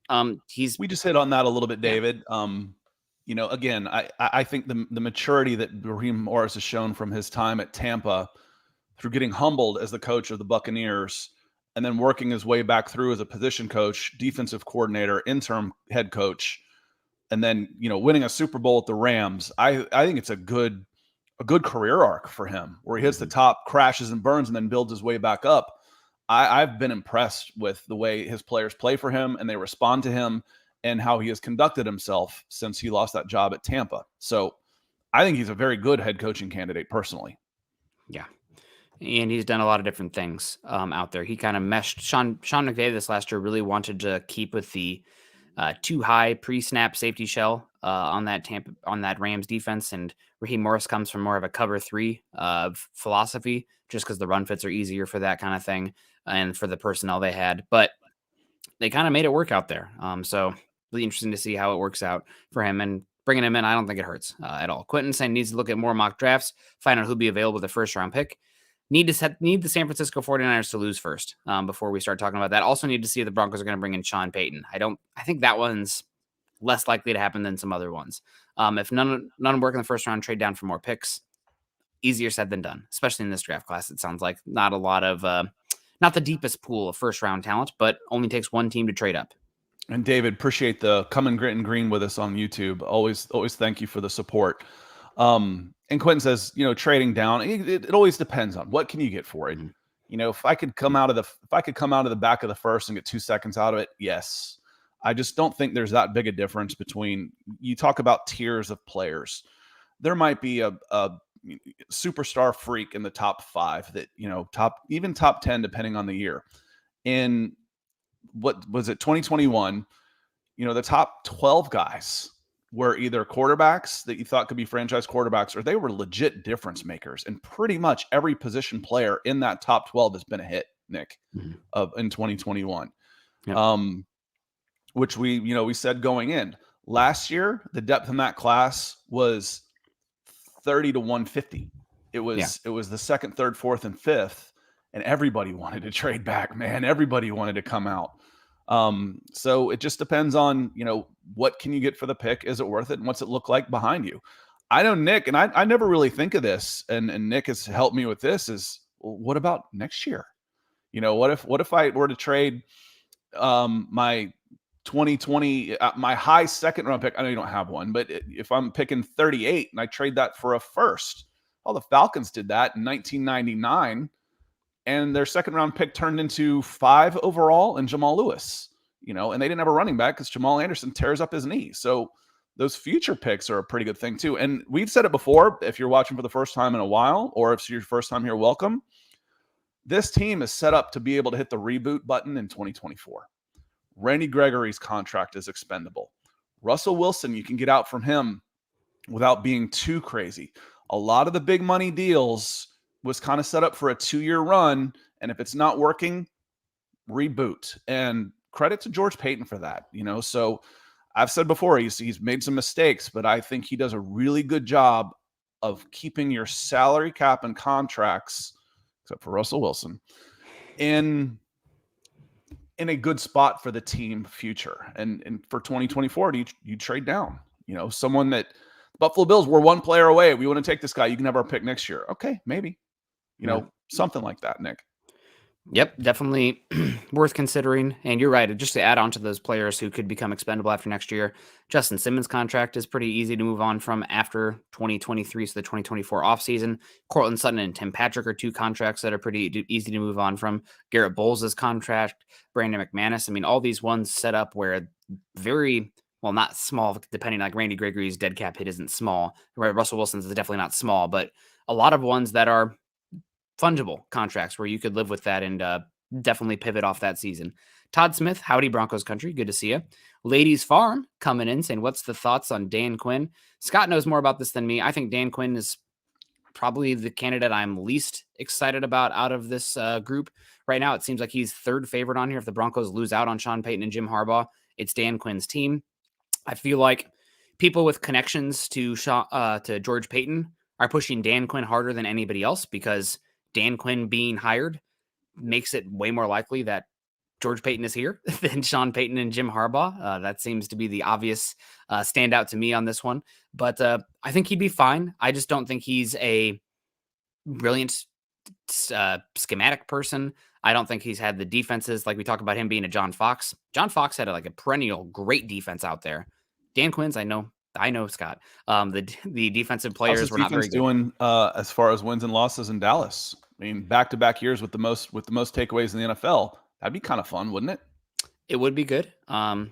We just hit on that a little bit, David. Yeah. Again, I think the maturity that Raheem Morris has shown from his time at Tampa through getting humbled as the coach of the Buccaneers and then working his way back through as a position coach, defensive coordinator, interim head coach, and then, winning a Super Bowl at the Rams. I think it's a good career arc for him where he hits the top, crashes and burns, and then builds his way back up. I've been impressed with the way his players play for him and they respond to him and how he has conducted himself since he lost that job at Tampa. So I think he's a very good head coaching candidate personally. Yeah. And he's done a lot of different things out there. He kind of meshed. Sean McVay this last year really wanted to keep with the too high pre-snap safety shell on that Rams defense, and Raheem Morris comes from more of a cover 3 philosophy, just because the run fits are easier for that kind of thing and for the personnel they had. But they kind of made it work out there. So really interesting to see how it works out for him, and bringing him in, I don't think it hurts at all. Quentin saying needs to look at more mock drafts, find out who'll be available with the first round pick. need the San Francisco 49ers to lose first before we start talking about that. Also need to see if the Broncos are going to bring in Sean Payton. I think that one's less likely to happen than some other ones. If none work in the first round, trade down for more picks. Easier said than done, especially in this draft class. It sounds like not a lot of, not the deepest pool of first round talent, but only takes one team to trade up. And David, appreciate the coming grit and green with us on YouTube. Always thank you for the support. And Quentin says, trading down, it always depends on what can you get for it. Mm-hmm. If I could come out of the back of the first and get 2 seconds out of it, yes. I just don't think there's that big a difference between, you talk about tiers of players. There might be a superstar freak in the top 5 that, top 10, depending on the year. In what was it, 2021, the top 12 guys were either quarterbacks that you thought could be franchise quarterbacks, or they were legit difference makers. And pretty much every position player in that top 12 has been a hit, Nick, in 2021. Yep. Which we said going in. Last year, the depth in that class was 30 to 150. It was the second, third, fourth, and fifth, and everybody wanted to trade back, man. Everybody wanted to come out. So it just depends on, what can you get for the pick? Is it worth it? And what's it look like behind you? I know Nick, and I never really think of this, and Nick has helped me with this, is, well, what about next year? What if I were to trade my 2020, my high second round pick? I know you don't have one, but if I'm picking 38 and I trade that for a first, the Falcons did that in 1999. And their second round pick turned into 5 overall and Jamal Lewis, and they didn't have a running back because Jamal Anderson tears up his knee. So those future picks are a pretty good thing too. And we've said it before, if you're watching for the first time in a while, or if it's your first time here, welcome. This team is set up to be able to hit the reboot button in 2024. Randy Gregory's contract is expendable. Russell Wilson, you can get out from him without being too crazy. A lot of the big money deals was kind of set up for a 2-year run. And if it's not working, reboot. And credit to George Payton for that, So I've said before, he's made some mistakes, but I think he does a really good job of keeping your salary cap and contracts, except for Russell Wilson, in a good spot for the team future. And for 2024, you trade down, someone that Buffalo Bills were one player away. We want to take this guy. You can have our pick next year. Okay, maybe. Something like that, Nick. Yep, definitely worth considering. And you're right. Just to add on to those players who could become expendable after next year, Justin Simmons' contract is pretty easy to move on from after 2023, so the 2024 offseason. Cortland Sutton and Tim Patrick are 2 contracts that are pretty easy to move on from. Garrett Bowles' contract, Brandon McManus. I mean, all these ones set up where very, well, not small, depending, like Randy Gregory's dead cap hit isn't small. Right, Russell Wilson's is definitely not small, but a lot of ones that are fungible contracts where you could live with that and definitely pivot off that season. Todd Smith, howdy Broncos country. Good to see you. Ladies Farm coming in saying, what's the thoughts on Dan Quinn? Scott knows more about this than me. I think Dan Quinn is probably the candidate I'm least excited about out of this group. Right now, it seems like he's third favorite on here. If the Broncos lose out on Sean Payton and Jim Harbaugh, it's Dan Quinn's team. I feel like people with connections to George Payton are pushing Dan Quinn harder than anybody else, because Dan Quinn being hired makes it way more likely that George Payton is here than Sean Payton and Jim Harbaugh. That seems to be the obvious standout to me on this one. But I think he'd be fine. I just don't think he's a brilliant schematic person. I don't think he's had the defenses, like we talk about him being a John Fox. John Fox had a perennial great defense out there. Dan Quinn's, I know, Scott. The defensive players were not very good. Doing as far as wins and losses in Dallas. I mean, back-to-back years with the most takeaways in the NFL. That'd be kind of fun, wouldn't it? It would be good. They don't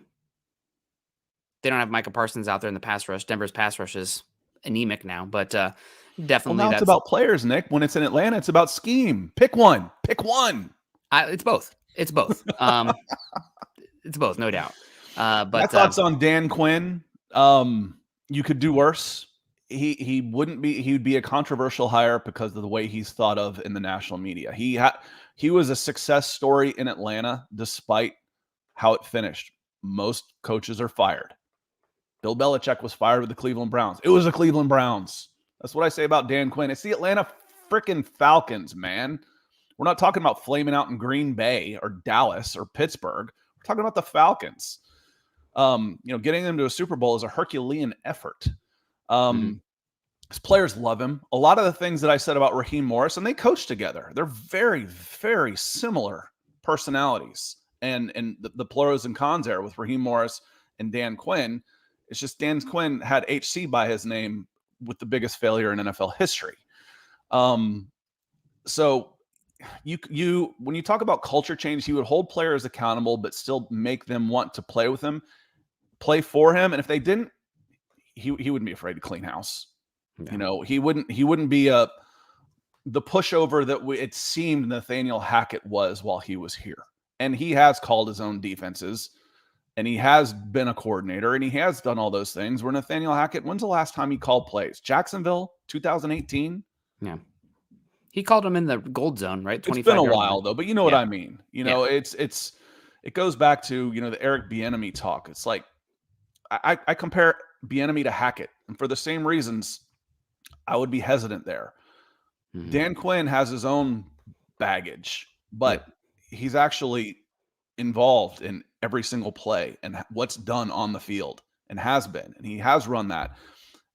have Micah Parsons out there in the pass rush. Denver's pass rush is anemic now, but definitely. Well, now it's about players, Nick. When it's in Atlanta, it's about scheme. Pick one. It's both. It's both. It's both, no doubt. But my thoughts on Dan Quinn. You could do worse. He wouldn't be. He would be a controversial hire because of the way he's thought of in the national media. He was a success story in Atlanta, despite how it finished. Most coaches are fired. Bill Belichick was fired with the Cleveland Browns. It was the Cleveland Browns. That's what I say about Dan Quinn. It's the Atlanta freaking Falcons, man. We're not talking about flaming out in Green Bay or Dallas or Pittsburgh. We're talking about the Falcons. Getting them to a Super Bowl is a Herculean effort. His players love him. A lot of the things that I said about Raheem Morris, and they coach together. They're very, very similar personalities. And the pros and cons there with Raheem Morris and Dan Quinn. It's just Dan Quinn had HC by his name with the biggest failure in NFL history. So when you talk about culture change, he would hold players accountable, but still make them want to play with him, play for him. And if they didn't, he wouldn't be afraid to clean house. Yeah. He wouldn't be the pushover that it seemed Nathaniel Hackett was while he was here. And he has called his own defenses, and he has been a coordinator, and he has done all those things. Where Nathaniel Hackett, when's the last time he called plays? Jacksonville, 2018. Yeah. He called him in the gold zone, right? It's been a while though, but you know what I mean. It goes back to the Eric Bieniemy talk. It's like I compare Bieniemy to Hackett, and for the same reasons, I would be hesitant there. Dan Quinn has his own baggage, but he's actually involved in every single play and what's done on the field, and has been, and he has run that,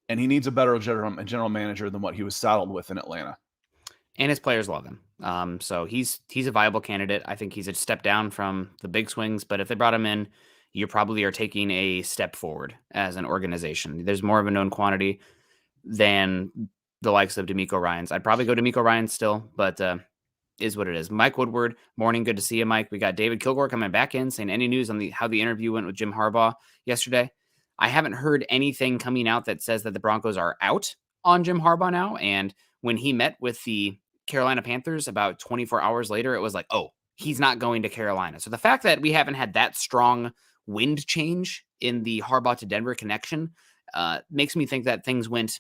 and he needs a better general manager than what he was saddled with in Atlanta. And his players love him. So he's a viable candidate. I think he's a step down from the big swings, but if they brought him in, you probably are taking a step forward as an organization. There's more of a known quantity than the likes of Demeco Ryans. I'd probably go Demeco Ryans still, but is what it is. Mike Woodward, morning. Good to see you, Mike. We got David Kilgore coming back in, saying any news on how the interview went with Jim Harbaugh yesterday. I haven't heard anything coming out that says that the Broncos are out on Jim Harbaugh now. And when he met with the Carolina Panthers about 24 hours later, it was like, oh, he's not going to Carolina. So the fact that we haven't had that strong wind change in the Harbaugh to Denver connection makes me think that things went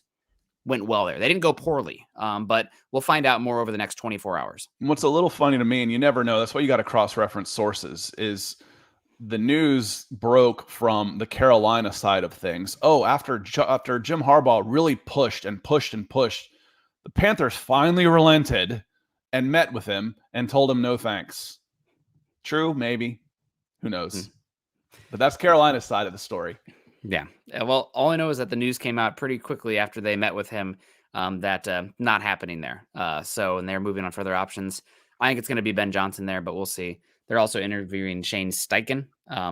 well there. They didn't go poorly, but we'll find out more over the next 24 hours. What's a little funny to me, and you never know, that's why you got to cross-reference sources, is the news broke from the Carolina side of things. Oh, after Jim Harbaugh really pushed, the Panthers finally relented and met with him and told him no thanks. True, maybe. Who knows? But that's Carolina's side of the story. Yeah. Well, all I know is that the news came out pretty quickly after they met with him that not happening there. And they're moving on for other options. I think it's going to be Ben Johnson there, but we'll see. They're also interviewing Shane Steichen.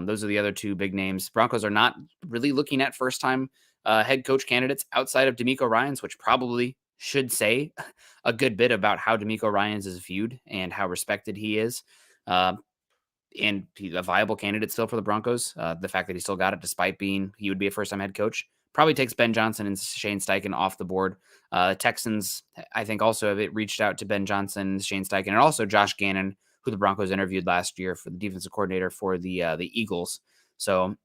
Those are the other two big names. Broncos are not really looking at first-time head coach candidates outside of Demeco Ryans, which probably should say a good bit about how Demeco Ryans is viewed and how respected he is. And he's a viable candidate still for the Broncos. The fact that he still got it despite he would be a first-time head coach probably takes Ben Johnson and Shane Steichen off the board. Texans, I think, also have reached out to Ben Johnson, Shane Steichen, and also Josh Gannon, who the Broncos interviewed last year for the defensive coordinator for the Eagles. So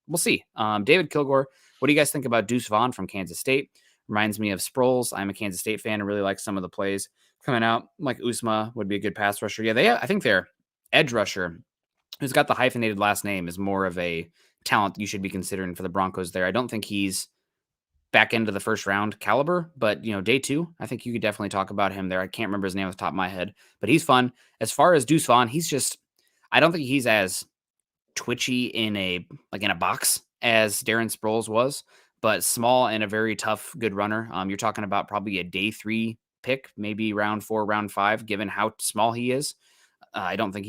we'll see. David Kilgore, what do you guys think about Deuce Vaughn from Kansas State? Reminds me of Sproles. I'm a Kansas State fan and really like some of the plays coming out. Like Usma would be a good pass rusher. Yeah, I think their edge rusher, who's got the hyphenated last name, is more of a talent you should be considering for the Broncos there. I don't think he's back into the first round caliber, but day two, I think you could definitely talk about him there. I can't remember his name off the top of my head, but he's fun. As far as Deuce Vaughn, I don't think he's as twitchy in a box as Darren Sproles was, but small and a very tough, good runner. You're talking about probably a day 3 pick, maybe round 4, round 5, given how small he is. I don't think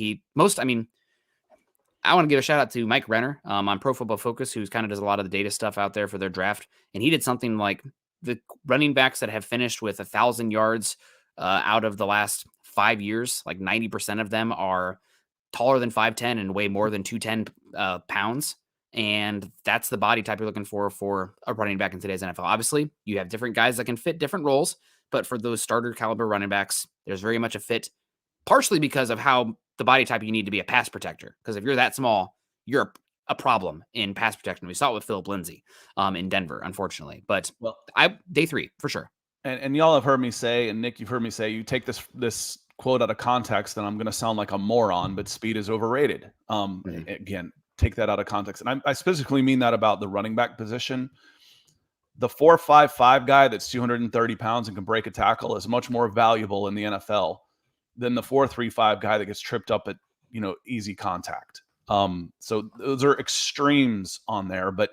I want to give a shout out to Mike Renner on Pro Football Focus, who kind of does a lot of the data stuff out there for their draft. And he did something like the running backs that have finished with 1,000 yards out of the last 5 years, like 90% of them are taller than 5'10" and weigh more than 210 pounds. And that's the body type you're looking for a running back in today's NFL. Obviously, you have different guys that can fit different roles, but for those starter caliber running backs, there's very much a fit, partially because of how the body type you need to be a pass protector. Because if you're that small, you're a problem in pass protection. We saw it with Philip Lindsay in Denver, unfortunately. But day 3 for sure. And y'all have heard me say, and Nick, you've heard me say, you take this quote out of context, and I'm going to sound like a moron, but speed is overrated. Again, take that out of context. And I specifically mean that about the running back position. the 4.55 guy that's 230 pounds and can break a tackle is much more valuable in the NFL than the 4.35 guy that gets tripped up at, easy contact. So those are extremes on there, but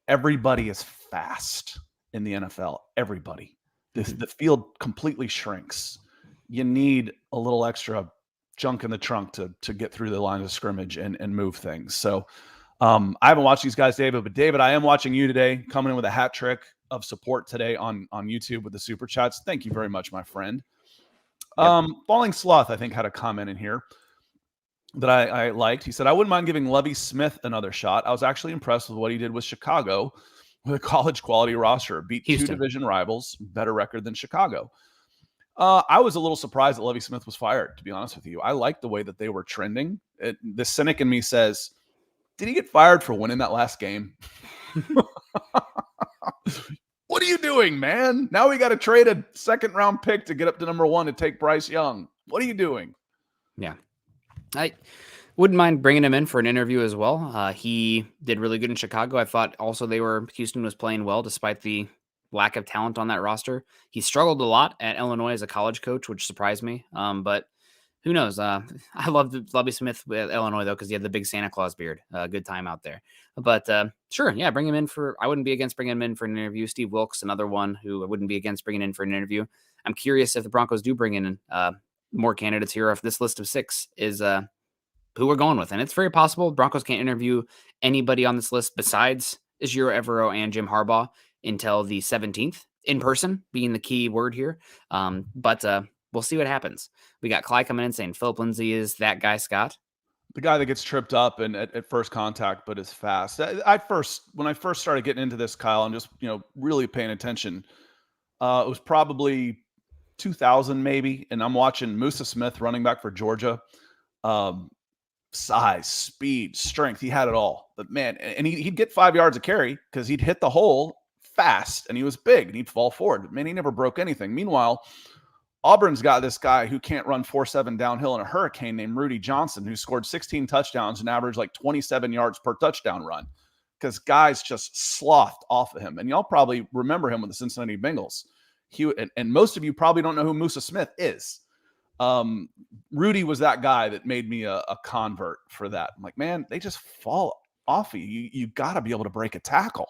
everybody is fast in the NFL. Everybody. The field completely shrinks. You need a little extra junk in the trunk to get through the line of scrimmage and move things. So I haven't watched these guys, David, but David, I am watching you today, coming in with a hat trick of support today on YouTube with the super chats. Thank you very much, my friend. Yep. Falling Sloth, I think, had a comment in here that I liked. He said, I wouldn't mind giving Lovie Smith another shot. I was actually impressed with what he did with Chicago with a college quality roster. Beat Houston. 2 division rivals, better record than Chicago. I was a little surprised that Lovie Smith was fired, to be honest with you. I liked the way that they were trending. The cynic in me says, did he get fired for winning that last game? What are you doing, man? Now we got to trade a 2nd round pick to get up to number 1 to take Bryce Young. What are you doing? Yeah. I wouldn't mind bringing him in for an interview as well. He did really good in Chicago. I thought also Houston was playing well despite the lack of talent on that roster. He struggled a lot at Illinois as a college coach, which surprised me. But who knows? I loved Lovie Smith with Illinois, though, because he had the big Santa Claus beard. Good time out there. But sure, yeah, bring him in I wouldn't be against bringing him in for an interview. Steve Wilkes, another one who I wouldn't be against bringing in for an interview. I'm curious if the Broncos do bring in more candidates here, if this list of 6 is who we're going with. And it's very possible Broncos can't interview anybody on this list besides Ejiro Evero and Jim Harbaugh until the 17th in person, being the key word here. But we'll see what happens. We got Clyde coming in saying Philip Lindsay is that guy, Scott. The guy that gets tripped up and at first contact, but is fast. When I first started getting into this, Kyle, and just, really paying attention, it was probably 2000 maybe. And I'm watching Musa Smith, running back for Georgia. Size, speed, strength. He had it all. But man, and he'd get 5 yards of carry because he'd hit the hole fast and he was big and he'd fall forward. But man, he never broke anything. Meanwhile, Auburn's got this guy who can't run 4.7 downhill in a hurricane named Rudy Johnson, who scored 16 touchdowns and averaged like 27 yards per touchdown run because guys just slothed off of him. And y'all probably remember him with the Cincinnati Bengals. And most of you probably don't know who Musa Smith is. Rudy was that guy that made me a convert for that. I'm like, man, they just fall off of you. You got to be able to break a tackle.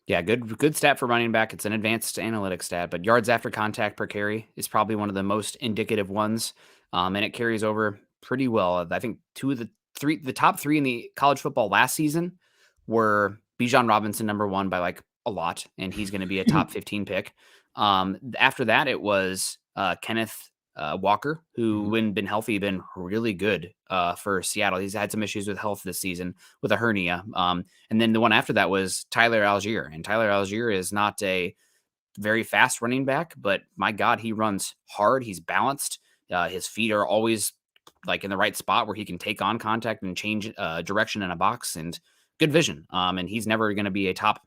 Yeah, good stat for running back. It's an advanced analytics stat, but yards after contact per carry is probably one of the most indicative ones, and it carries over pretty well. I think the top 3 in the college football last season were Bijan Robinson, number 1 by like a lot, and he's going to be a top 15 pick. After that, it was Kenneth Walker, who, when been healthy, been really good for Seattle. He's had some issues with health this season with a hernia. And then the one after that was Tyler Algier. And Tyler Algier is not a very fast running back, but my God, he runs hard. He's balanced. His feet are always like in the right spot where he can take on contact and change direction in a box, and good vision. And he's never going to be a top,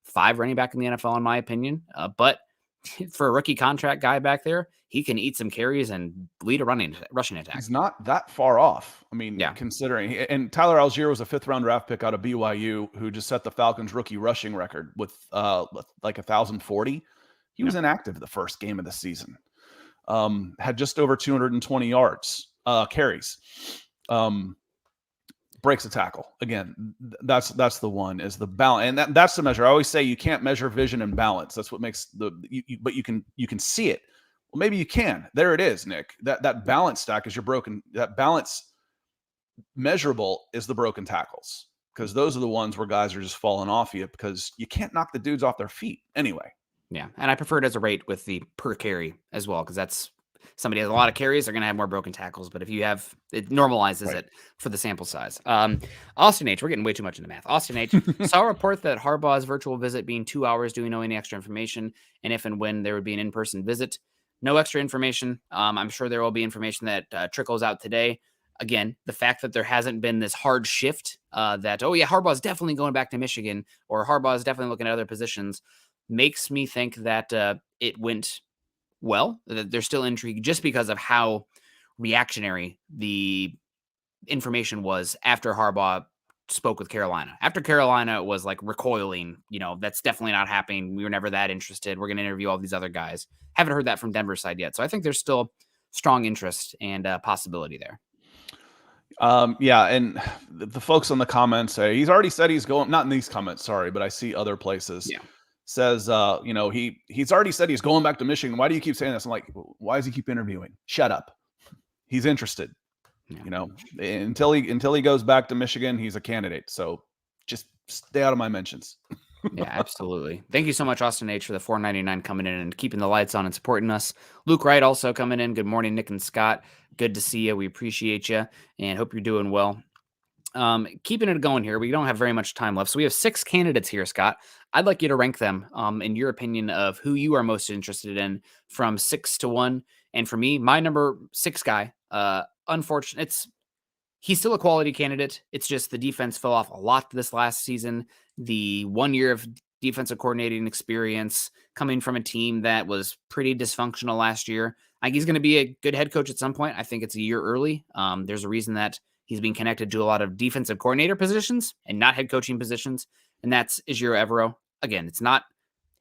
5 running back in the NFL, in my opinion. But for a rookie contract guy back there, he can eat some carries and lead a rushing attack. He's not that far off. I mean, considering, and Tyler Algier was a 5th round draft pick out of BYU who just set the Falcons rookie rushing record with like 1,040. He was inactive the first game of the season. Had just over 220 yards, carries. Breaks a tackle. Again, that's the one, is the balance. And that's the measure. I always say you can't measure vision and balance. That's what makes but you can see it. Well, maybe you can. There it is, Nick. That balance stack is your broken. That balance measurable is the broken tackles, because those are the ones where guys are just falling off you because you can't knock the dudes off their feet anyway. Yeah, and I prefer it as a rate with the per carry as well, because that's somebody has a lot of carries, they're going to have more broken tackles. But if you have, it normalizes it for the sample size. Austin H, we're getting way too much into math. Austin H saw a report that Harbaugh's virtual visit being 2 hours. Do we know any extra information? And if and when there would be an in-person visit? No extra information. I'm sure there will be information that trickles out today. Again, the fact that there hasn't been this hard shift that, oh yeah, Harbaugh's definitely going back to Michigan, or Harbaugh's definitely looking at other positions, makes me think that it went well. There's still intrigue just because of how reactionary the information was after Harbaugh spoke with Carolina. After Carolina was like recoiling, that's definitely not happening. We were never that interested. We're going to interview all these other guys. Haven't heard that from Denver's side yet. So I think there's still strong interest and possibility there. Yeah, and the folks in the comments say he's already said he's going. Not in these comments, sorry, but I see other places. Yeah. Says, he's already said he's going back to Michigan. Why do you keep saying this? I'm like, why does he keep interviewing? Shut up. He's interested. Yeah. Until he goes back to Michigan, he's a candidate. So just stay out of my mentions. Yeah, absolutely. Thank you so much, Austin H, for the $4.99 coming in and keeping the lights on and supporting us. Luke Wright also coming in. Good morning, Nick and Scott. Good to see you. We appreciate you and hope you're doing well. Keeping it going here. We don't have very much time left. So we have 6 candidates here, Scott. I'd like you to rank them in your opinion of who you are most interested in from 6 to 1. And for me, my number 6 guy, unfortunately, he's still a quality candidate. It's just the defense fell off a lot this last season. The 1 year of defensive coordinating experience coming from a team that was pretty dysfunctional last year. I think he's going to be a good head coach at some point. I think it's a year early. There's a reason that he's being connected to a lot of defensive coordinator positions and not head coaching positions. And that's Ejiro Evero. Again, it's not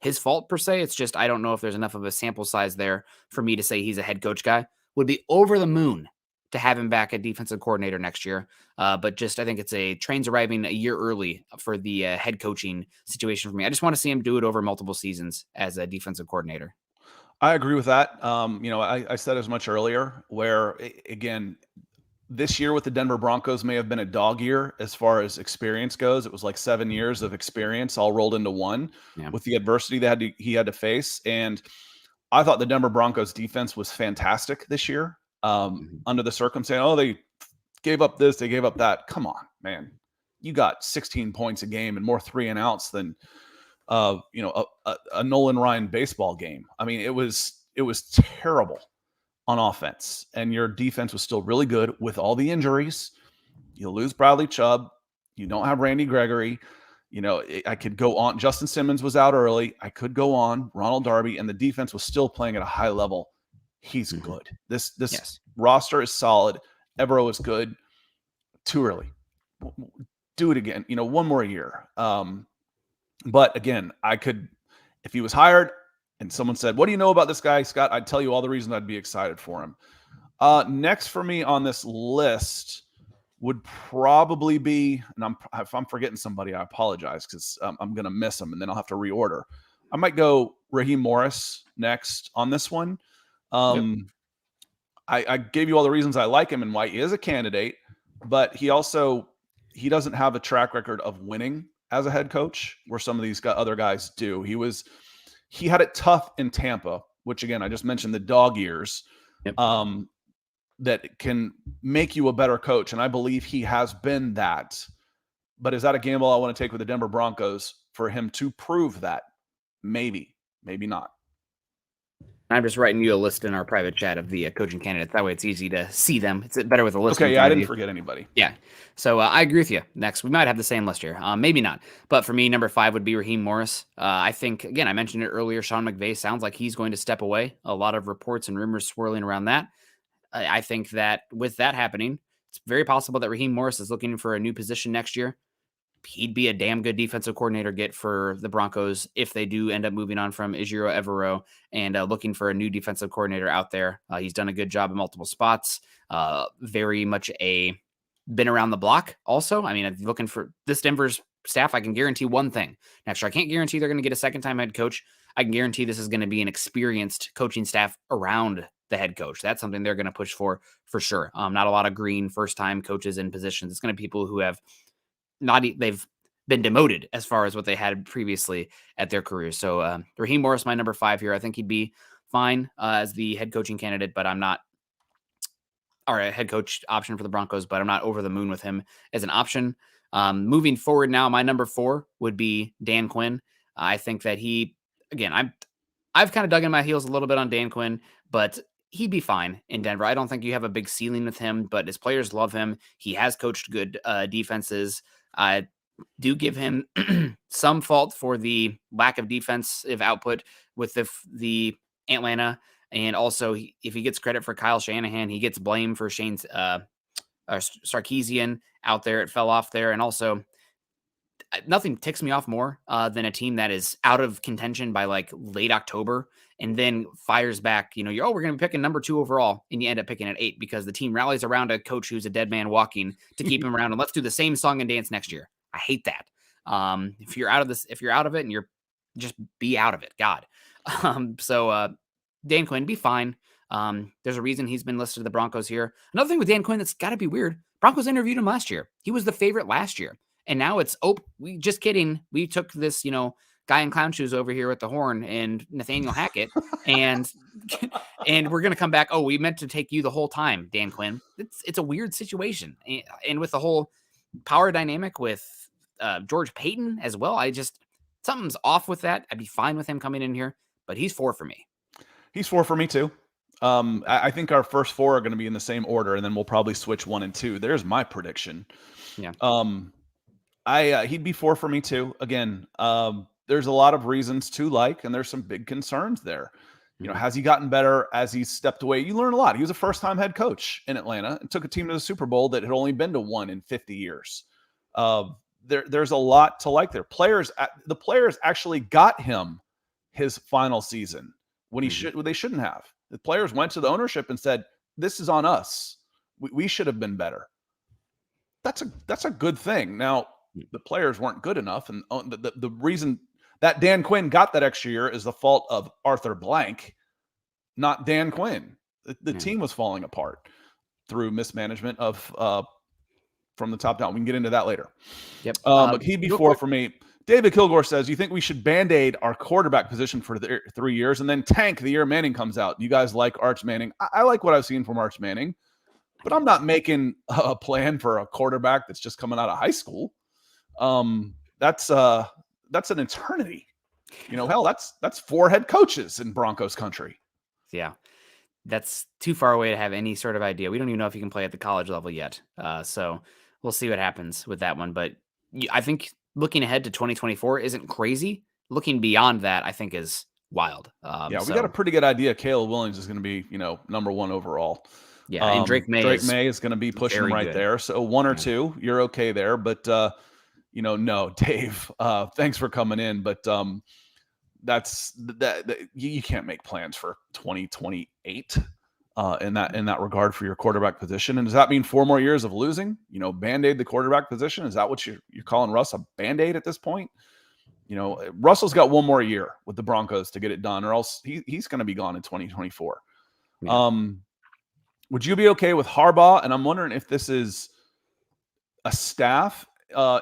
his fault per se. It's just, I don't know if there's enough of a sample size there for me to say he's a head coach guy. Would be over the moon to have him back a defensive coordinator next year. But just, I think it's train's arriving a year early for the head coaching situation for me. I just want to see him do it over multiple seasons as a defensive coordinator. I agree with that. I said as much earlier where, again, this year with the Denver Broncos may have been a dog year as far as experience goes. It was like 7 years of experience all rolled into one with the adversity that he had to face. And I thought the Denver Broncos defense was fantastic this year. Under the circumstance, they gave up this, they gave up that. Come on, man. You got 16 points a game and more 3 and outs than a Nolan Ryan baseball game. I mean, it was terrible on offense, and your defense was still really good with all the injuries. You lose Bradley Chubb. You don't have Randy Gregory. I could go on. Justin Simmons was out early. I could go on. Ronald Darby, and the defense was still playing at a high level. He's good. This yes. Roster is solid. Evero is good. Too early. Do it again. One more year. But again, I could, if he was hired and someone said, "What do you know about this guy, Scott?" I'd tell you all the reasons I'd be excited for him. Next for me on this list would probably be, and if I'm forgetting somebody, I apologize because I'm going to miss them and then I'll have to reorder. I might go Raheem Morris next on this one. I gave you all the reasons I like him and why he is a candidate, but he doesn't have a track record of winning as a head coach where some of these other guys do. He had it tough in Tampa, which again, I just mentioned the dog years, that can make you a better coach. And I believe he has been that, but is that a gamble I want to take with the Denver Broncos for him to prove that? Maybe not. I'm just writing you a list in our private chat of the coaching candidates. That way it's easy to see them. It's better with a list. Okay, yeah, I didn't forget anybody. Yeah. So I agree with you. Next, we might have the same list here. Maybe not. But for me, number 5 would be Raheem Morris. I think, again, I mentioned it earlier, Sean McVay sounds like he's going to step away. A lot of reports and rumors swirling around that. I think that with that happening, it's very possible that Raheem Morris is looking for a new position next year. He'd be a damn good defensive coordinator get for the Broncos if they do end up moving on from Ejiro Evero and looking for a new defensive coordinator out there. He's done a good job in multiple spots. Very much been around the block also. I mean, looking for this Denver's staff, I can guarantee one thing. Next year, I can't guarantee they're going to get a second-time head coach. I can guarantee this is going to be an experienced coaching staff around the head coach. That's something they're going to push for sure. Not a lot of green first-time coaches in positions. It's going to be people who have they've been demoted as far as what they had previously at their careers. So Raheem Morris, my number 5 here. I think he'd be fine as the head coaching candidate, but I'm not, or a head coach option for the Broncos, but I'm not over the moon with him as an option. Moving forward now, my number 4 would be Dan Quinn. I think that I've kind of dug in my heels a little bit on Dan Quinn, but he'd be fine in Denver. I don't think you have a big ceiling with him, but his players love him. He has coached good defenses. I do give him some fault for the lack of defensive output with the Atlanta. And also, if he gets credit for Kyle Shanahan, he gets blamed for Sarkisian out there. It fell off there. And also, nothing ticks me off more than a team that is out of contention by like late October and then fires back. We're going to be picking number 2 overall, and you end up picking at 8 because the team rallies around a coach who's a dead man walking to keep him around. And let's do the same song and dance next year. I hate that. If you're out of it, and you're just be out of it, God. So Dan Quinn, be fine. There's a reason he's been listed to the Broncos here. Another thing with Dan Quinn that's got to be weird. Broncos interviewed him last year. He was the favorite last year. And now it's, we just kidding. We took this, guy in clown shoes over here with the horn and Nathaniel Hackett, and we're going to come back. Oh, we meant to take you the whole time, Dan Quinn. It's a weird situation. And with the whole power dynamic with George Payton as well, something's off with that. I'd be fine with him coming in here, but he's 4 for me. He's 4 for me too. I think our first 4 are going to be in the same order, and then we'll probably switch 1 and 2. There's my prediction. Yeah. He'd be 4 for me too. Again, there's a lot of reasons to like, and there's some big concerns there. Has he gotten better as he stepped away? You learn a lot. He was a first-time head coach in Atlanta and took a team to the Super Bowl that had only been to 1 in 50 years. There's a lot to like there. The players actually got him his final season when they shouldn't have. The players went to the ownership and said, "This is on us. We should have been better." That's a good thing. Now, the players weren't good enough, and the reason that Dan Quinn got that extra year is the fault of Arthur Blank, not Dan Quinn. The team was falling apart through mismanagement of from the top down. We can get into that later. Yep. But he'd be 4 for me. David Kilgore says, you think we should Band-Aid our quarterback position for 3 years and then tank the year Manning comes out? You guys like Arch Manning? I like what I've seen from Arch Manning, but I'm not making a plan for a quarterback that's just coming out of high school. That's an eternity. Hell, that's 4 head coaches in Broncos country. Yeah. That's too far away to have any sort of idea. We don't even know if he can play at the college level yet. So we'll see what happens with that one. But I think looking ahead to 2024 isn't crazy. Looking beyond that, I think is wild. We got a pretty good idea. Caleb Williams is going to be, number 1 overall. Yeah, and Drake May is going to be pushing right there. So 1 or 2, you're okay there. But no, Dave. Thanks for coming in, but you can't make plans for 2028 in that regard for your quarterback position. And does that mean 4 more years of losing? Band-Aid the quarterback position? Is that what you're calling Russ a Band-Aid at this point? Russell's got 1 more year with the Broncos to get it done, or else he's going to be gone in 2024. Yeah. Would you be okay with Harbaugh? And I'm wondering if this is a staff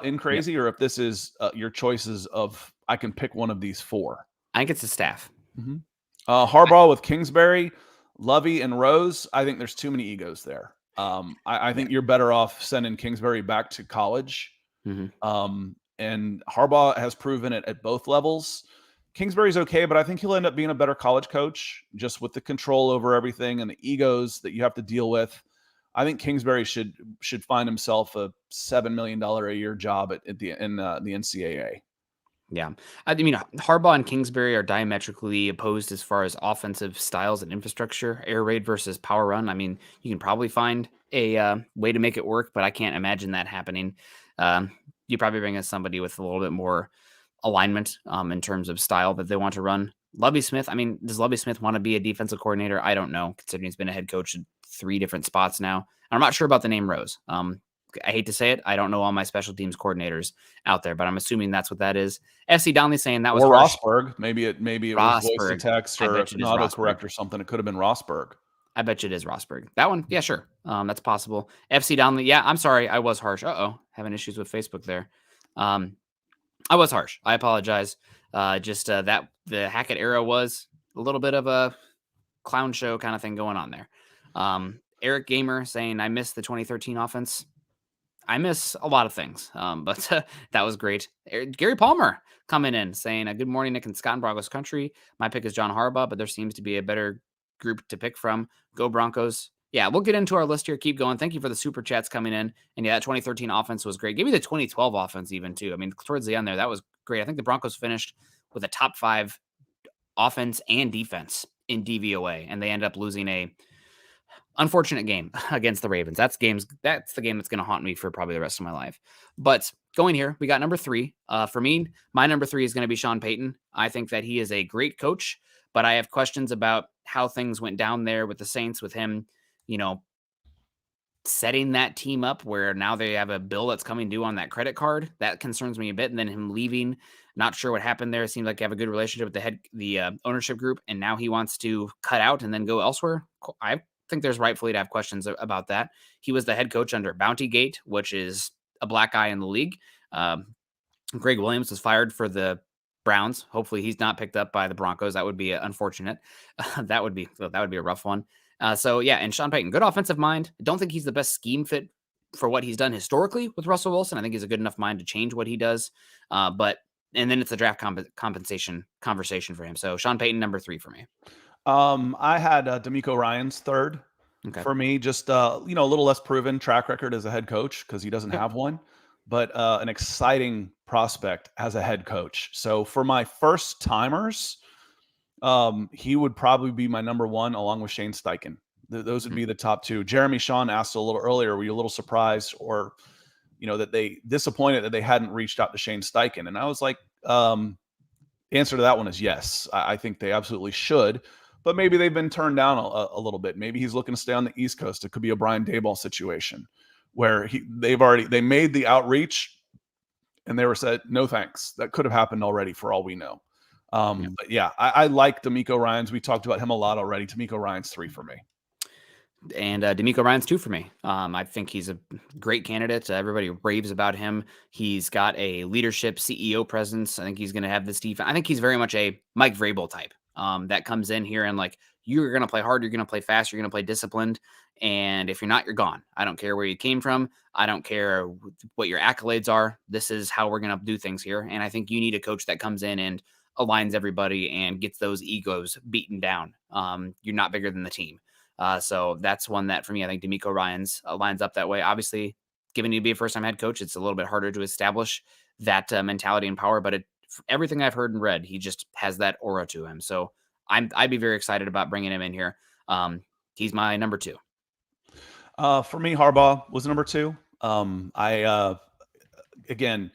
in crazy, or if this is your choices of I can pick one of these 4. I think it's a staff. Mm-hmm. Harbaugh with Kingsbury, Lovey, and Rose. I think there's too many egos there. I think you're better off sending Kingsbury back to college. Mm-hmm. And Harbaugh has proven it at both levels. Kingsbury's okay, but I think he'll end up being a better college coach just with the control over everything and the egos that you have to deal with. I think Kingsbury should find himself a $7 million a year job in the NCAA. Yeah. I mean, Harbaugh and Kingsbury are diametrically opposed as far as offensive styles and infrastructure, air raid versus power run. I mean, you can probably find a way to make it work, but I can't imagine that happening. You probably bring in somebody with a little bit more alignment in terms of style that they want to run. Lovie Smith, I mean, does Lovie Smith want to be a defensive coordinator? I don't know, considering he's been a head coach at 3 different spots now. And I'm not sure about the name Rose. I hate to say it. I don't know all my special teams coordinators out there, but I'm assuming that's what that is. FC Donnelly saying that was Rosberg. Maybe it was voice to text or an autocorrect or something. It could have been Rosberg. I bet you it is Rosberg. That one, yeah, sure. That's possible. FC Donnelly, yeah, I'm sorry. I was harsh. Having issues with Facebook there. I was harsh. I apologize. That the Hackett era was a little bit of a clown show kind of thing going on there. Eric Gamer saying, I miss the 2013 offense. I miss a lot of things, but that was great. Gary Palmer coming in saying, good morning, Nick and Scott in Broncos country. My pick is John Harbaugh, but there seems to be a better group to pick from. Go Broncos. Yeah, we'll get into our list here. Keep going. Thank you for the super chats coming in. And yeah, that 2013 offense was great. Give me the 2012 offense even too. I mean, towards the end there, that was great. I think the Broncos finished with a top 5 offense and defense in DVOA, and they end up losing a unfortunate game against the Ravens. That's the game that's going to haunt me for probably the rest of my life. But going here, we got number 3. For me, my number 3 is going to be Sean Payton. I think that he is a great coach, but I have questions about how things went down there with the Saints, with him, setting that team up where now they have a bill that's coming due on that credit card. That concerns me a bit. And then him leaving, not sure what happened there. It seems like they have a good relationship with the ownership group, and now he wants to cut out and then go elsewhere. I think there's rightfully to have questions about that. He was the head coach under Bounty Gate, which is a black eye in the league. Greg Williams was fired for the Browns. Hopefully he's not picked up by the Broncos. That would be unfortunate. That would be a rough one. So yeah, and Sean Payton, good offensive mind. I don't think he's the best scheme fit for what he's done historically with Russell Wilson. I think he's a good enough mind to change what he does. And then it's a draft compensation conversation for him. So Sean Payton, number 3 for me. I had Demeco Ryans third. Okay. For me, just a little less proven track record as a head coach because he doesn't have one, but an exciting prospect as a head coach. So for my first timers, he would probably be my number 1 along with Shane Steichen. Those would be the top 2. Jeremy Shawn asked a little earlier, were you a little surprised or, that they disappointed that they hadn't reached out to Shane Steichen? And I was like, the answer to that one is yes. I think they absolutely should, but maybe they've been turned down a little bit. Maybe he's looking to stay on the East Coast. It could be a Brian Daboll situation where they made the outreach and they were said, no, thanks. That could have happened already for all we know. But yeah, I like Demeco Ryans. We talked about him a lot already. Demeco Ryans 3 for me. And Demeco Ryans 2 for me. I think he's a great candidate. Everybody raves about him. He's got a leadership CEO presence. I think he's going to have this defense. I think he's very much a Mike Vrabel type that comes in here and like, you're going to play hard. You're going to play fast. You're going to play disciplined. And if you're not, you're gone. I don't care where you came from. I don't care what your accolades are. This is how we're going to do things here. And I think you need a coach that comes in and aligns everybody and gets those egos beaten down. You're not bigger than the team. So that's one that for me, I think Demeco Ryans lines up that way. Obviously, given you to be a first-time head coach, it's a little bit harder to establish that mentality and power. But everything I've heard and read, he just has that aura to him. So I'd be very excited about bringing him in here. He's my number 2. For me, Harbaugh was number 2. Again,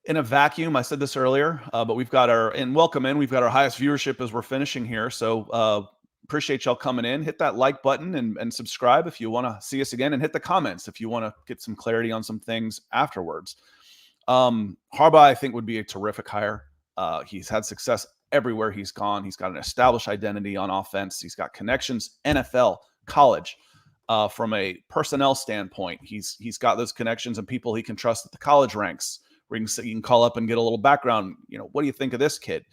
in a vacuum, I said this earlier, but we've got our highest viewership as we're finishing here. So appreciate y'all coming in. Hit that like button and subscribe if you want to see us again, and hit the comments if you want to get some clarity on some things afterwards. Harbaugh, I think, would be a terrific hire. He's had success everywhere he's gone. He's got an established identity on offense. He's got connections, NFL, college. From a personnel standpoint, he's got those connections and people he can trust at the college ranks, where you can call up and get a little background. What do you think of this kid?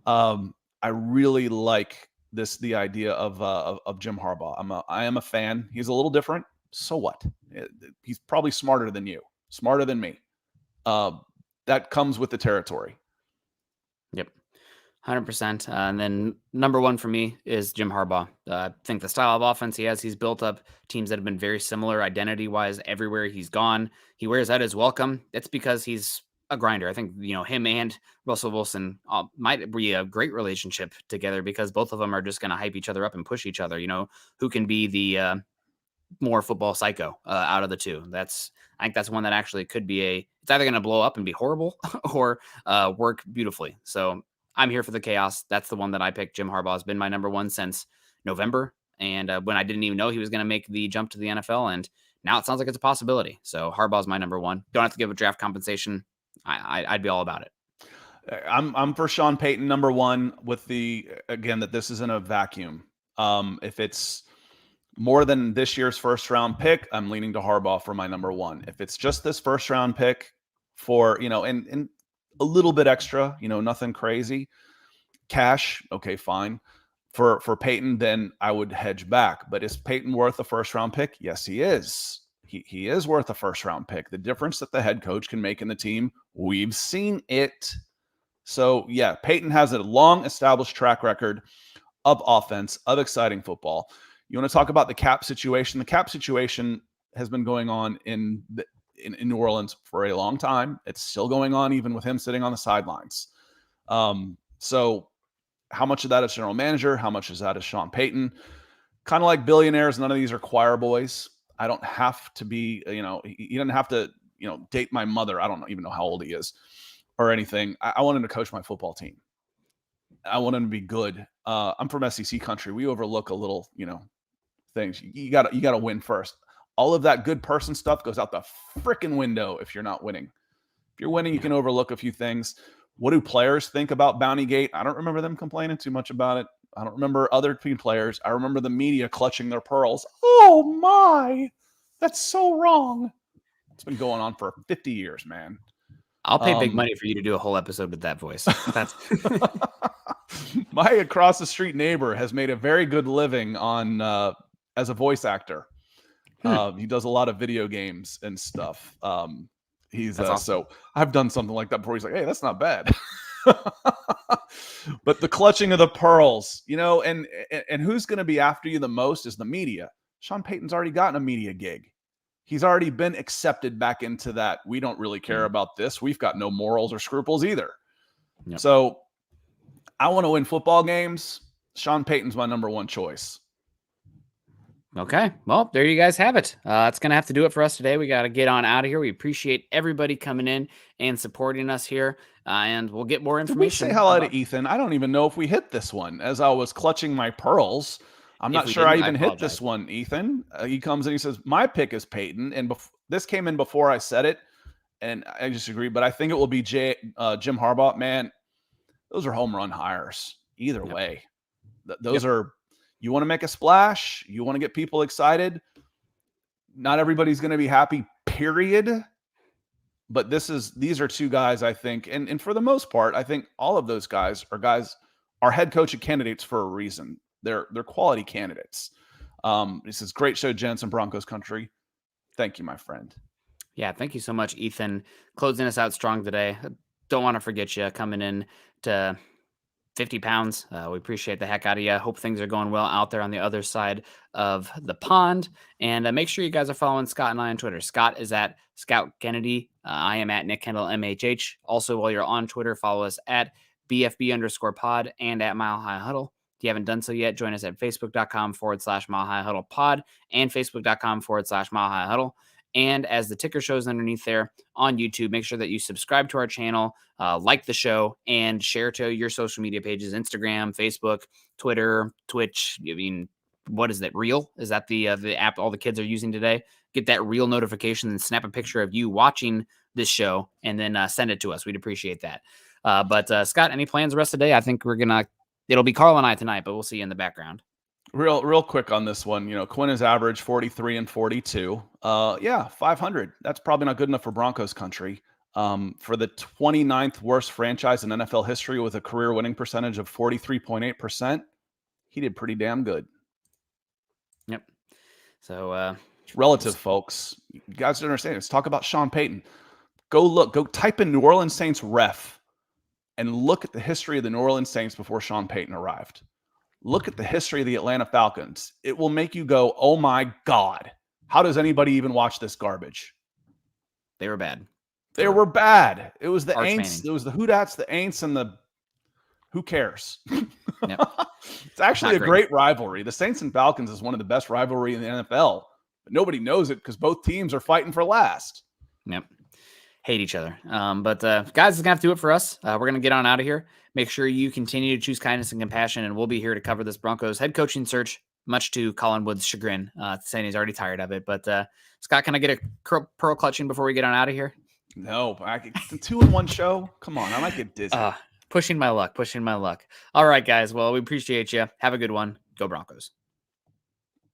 I really like the idea of Jim Harbaugh. I am a fan. He's a little different. So what? He's probably smarter than you, smarter than me. That comes with the territory. Yep. 100%. And then number 1 for me is Jim Harbaugh. I think the style of offense he's built up teams that have been very similar identity-wise everywhere he's gone. He wears out his welcome. It's because he's a grinder. I think, him and Russell Wilson might be a great relationship together because both of them are just going to hype each other up and push each other. Who can be the more football psycho out of the two. I think that's one that actually could be it's either going to blow up and be horrible or work beautifully. So I'm here for the chaos. That's the one that I picked. Jim Harbaugh has been my number 1 since November. And when I didn't even know he was going to make the jump to the NFL. And now it sounds like it's a possibility. So Harbaugh's my number 1. Don't have to give a draft compensation. I'd be all about it. I'm for Sean Payton, number 1, with that this isn't a vacuum. If it's more than this year's first round pick, I'm leaning to Harbaugh for my number 1. If it's just this first round pick for, and a little bit extra, nothing crazy, cash, okay, fine. For Payton, then I would hedge back. But is Payton worth a first round pick? Yes, he is. He is worth a first round pick. The difference that the head coach can make in the team, we've seen it. So yeah, Payton has a long established track record of offense, of exciting football. You want to talk about the cap situation? The cap situation has been going on in New Orleans for a long time. It's still going on even with him sitting on the sidelines. So how much of that is general manager? How much is that is Sean Payton? Kind of like billionaires, none of these are choir boys. I don't have to be, he doesn't have to, date my mother. I don't even know how old he is or anything. I want him to coach my football team. I want him to be good. I'm from SEC country. We overlook a little, things. You got to win first. All of that good person stuff goes out the freaking window if you're not winning. If you're winning, you can overlook a few things. What do players think about Bountygate? I don't remember them complaining too much about it. I don't remember other team players. I remember the media clutching their pearls. Oh my, that's so wrong. It's been going on for 50 years, man. I'll pay big money for you to do a whole episode with that voice. That's my across the street neighbor has made a very good living on as a voice actor. He does a lot of video games and stuff. He's awesome. So I've done something like that before. He's like, hey, that's not bad. But the clutching of the pearls, and who's going to be after you the most is the media. Sean Payton's already gotten a media gig. He's already been accepted back into that. We don't really care about this. We've got no morals or scruples either. Yep. So I want to win football games. Sean Payton's my number one choice. Okay. Well, there you guys have it. That's going to have to do it for us today. We got to get on out of here. We appreciate everybody coming in and supporting us here. And we'll get more information. Did we say hello to Ethan? I don't even know if we hit this one as I was clutching my pearls. I'm not sure I even hit this one, Ethan. He comes in, he says, my pick is Payton. And this came in before I said it. And I disagree, but I think it will be Jim Harbaugh. Man, those are home run hires. Either way. Those are... You want to make a splash. You want to get people excited. Not everybody's going to be happy, period. But these are two guys, I think, and for the most part, I think all of those guys are head coaching candidates for a reason. They're quality candidates. This is great show, gents, and Broncos country. Thank you, my friend. Yeah, thank you so much, Ethan. Closing us out strong today. Don't want to forget you coming in to 50 pounds. We appreciate the heck out of you. Hope things are going well out there on the other side of the pond. And make sure you guys are following Scott and I on Twitter. Scott is at Scout Kennedy. I am at Nick Kendell MHH. Also, while you're on Twitter, follow us at BFB_pod and at Mile High Huddle. If you haven't done so yet, join us at Facebook.com/Mile High Huddle Pod and Facebook.com/Mile High Huddle. And as the ticker shows underneath there on YouTube, make sure that you subscribe to our channel, like the show, and share to your social media pages, Instagram, Facebook, Twitter, Twitch. I mean, what is that? Reel? Is that the app all the kids are using today? Get that Reel notification and snap a picture of you watching this show and then send it to us. We'd appreciate that. But Scott, any plans the rest of the day? I think it'll be Carl and I tonight, but we'll see you in the background. Real quick on this one, Quinn is average 43 and 42. 500. That's probably not good enough for Broncos country. For the 29th worst franchise in NFL history with a career winning percentage of 43.8%, he did pretty damn good. Yep. So it's relative, folks. You guys don't understand. Let's talk about Sean Payton. Go type in New Orleans Saints ref and look at the history of the New Orleans Saints before Sean Payton arrived. Look at the history of the Atlanta Falcons. It will make you go, oh my God, how does anybody even watch this garbage? They were bad. They were bad. It was the Aints. It was the Who Dats, the Aints, and the who cares? Yep. It's actually a great rivalry. The Saints and Falcons is one of the best rivalry in the NFL. But nobody knows it because both teams are fighting for last. Yep. Hate each other. But guys, it's going to have to do it for us. We're going to get on out of here. Make sure you continue to choose kindness and compassion, and we'll be here to cover this Broncos head coaching search, much to Colin Wood's chagrin, saying he's already tired of it. But Scott, can I get a pearl clutching before we get on out of here? No, the 2-in-1 show. Come on, I might get dizzy. Pushing my luck. All right, guys. Well, we appreciate you. Have a good one. Go Broncos.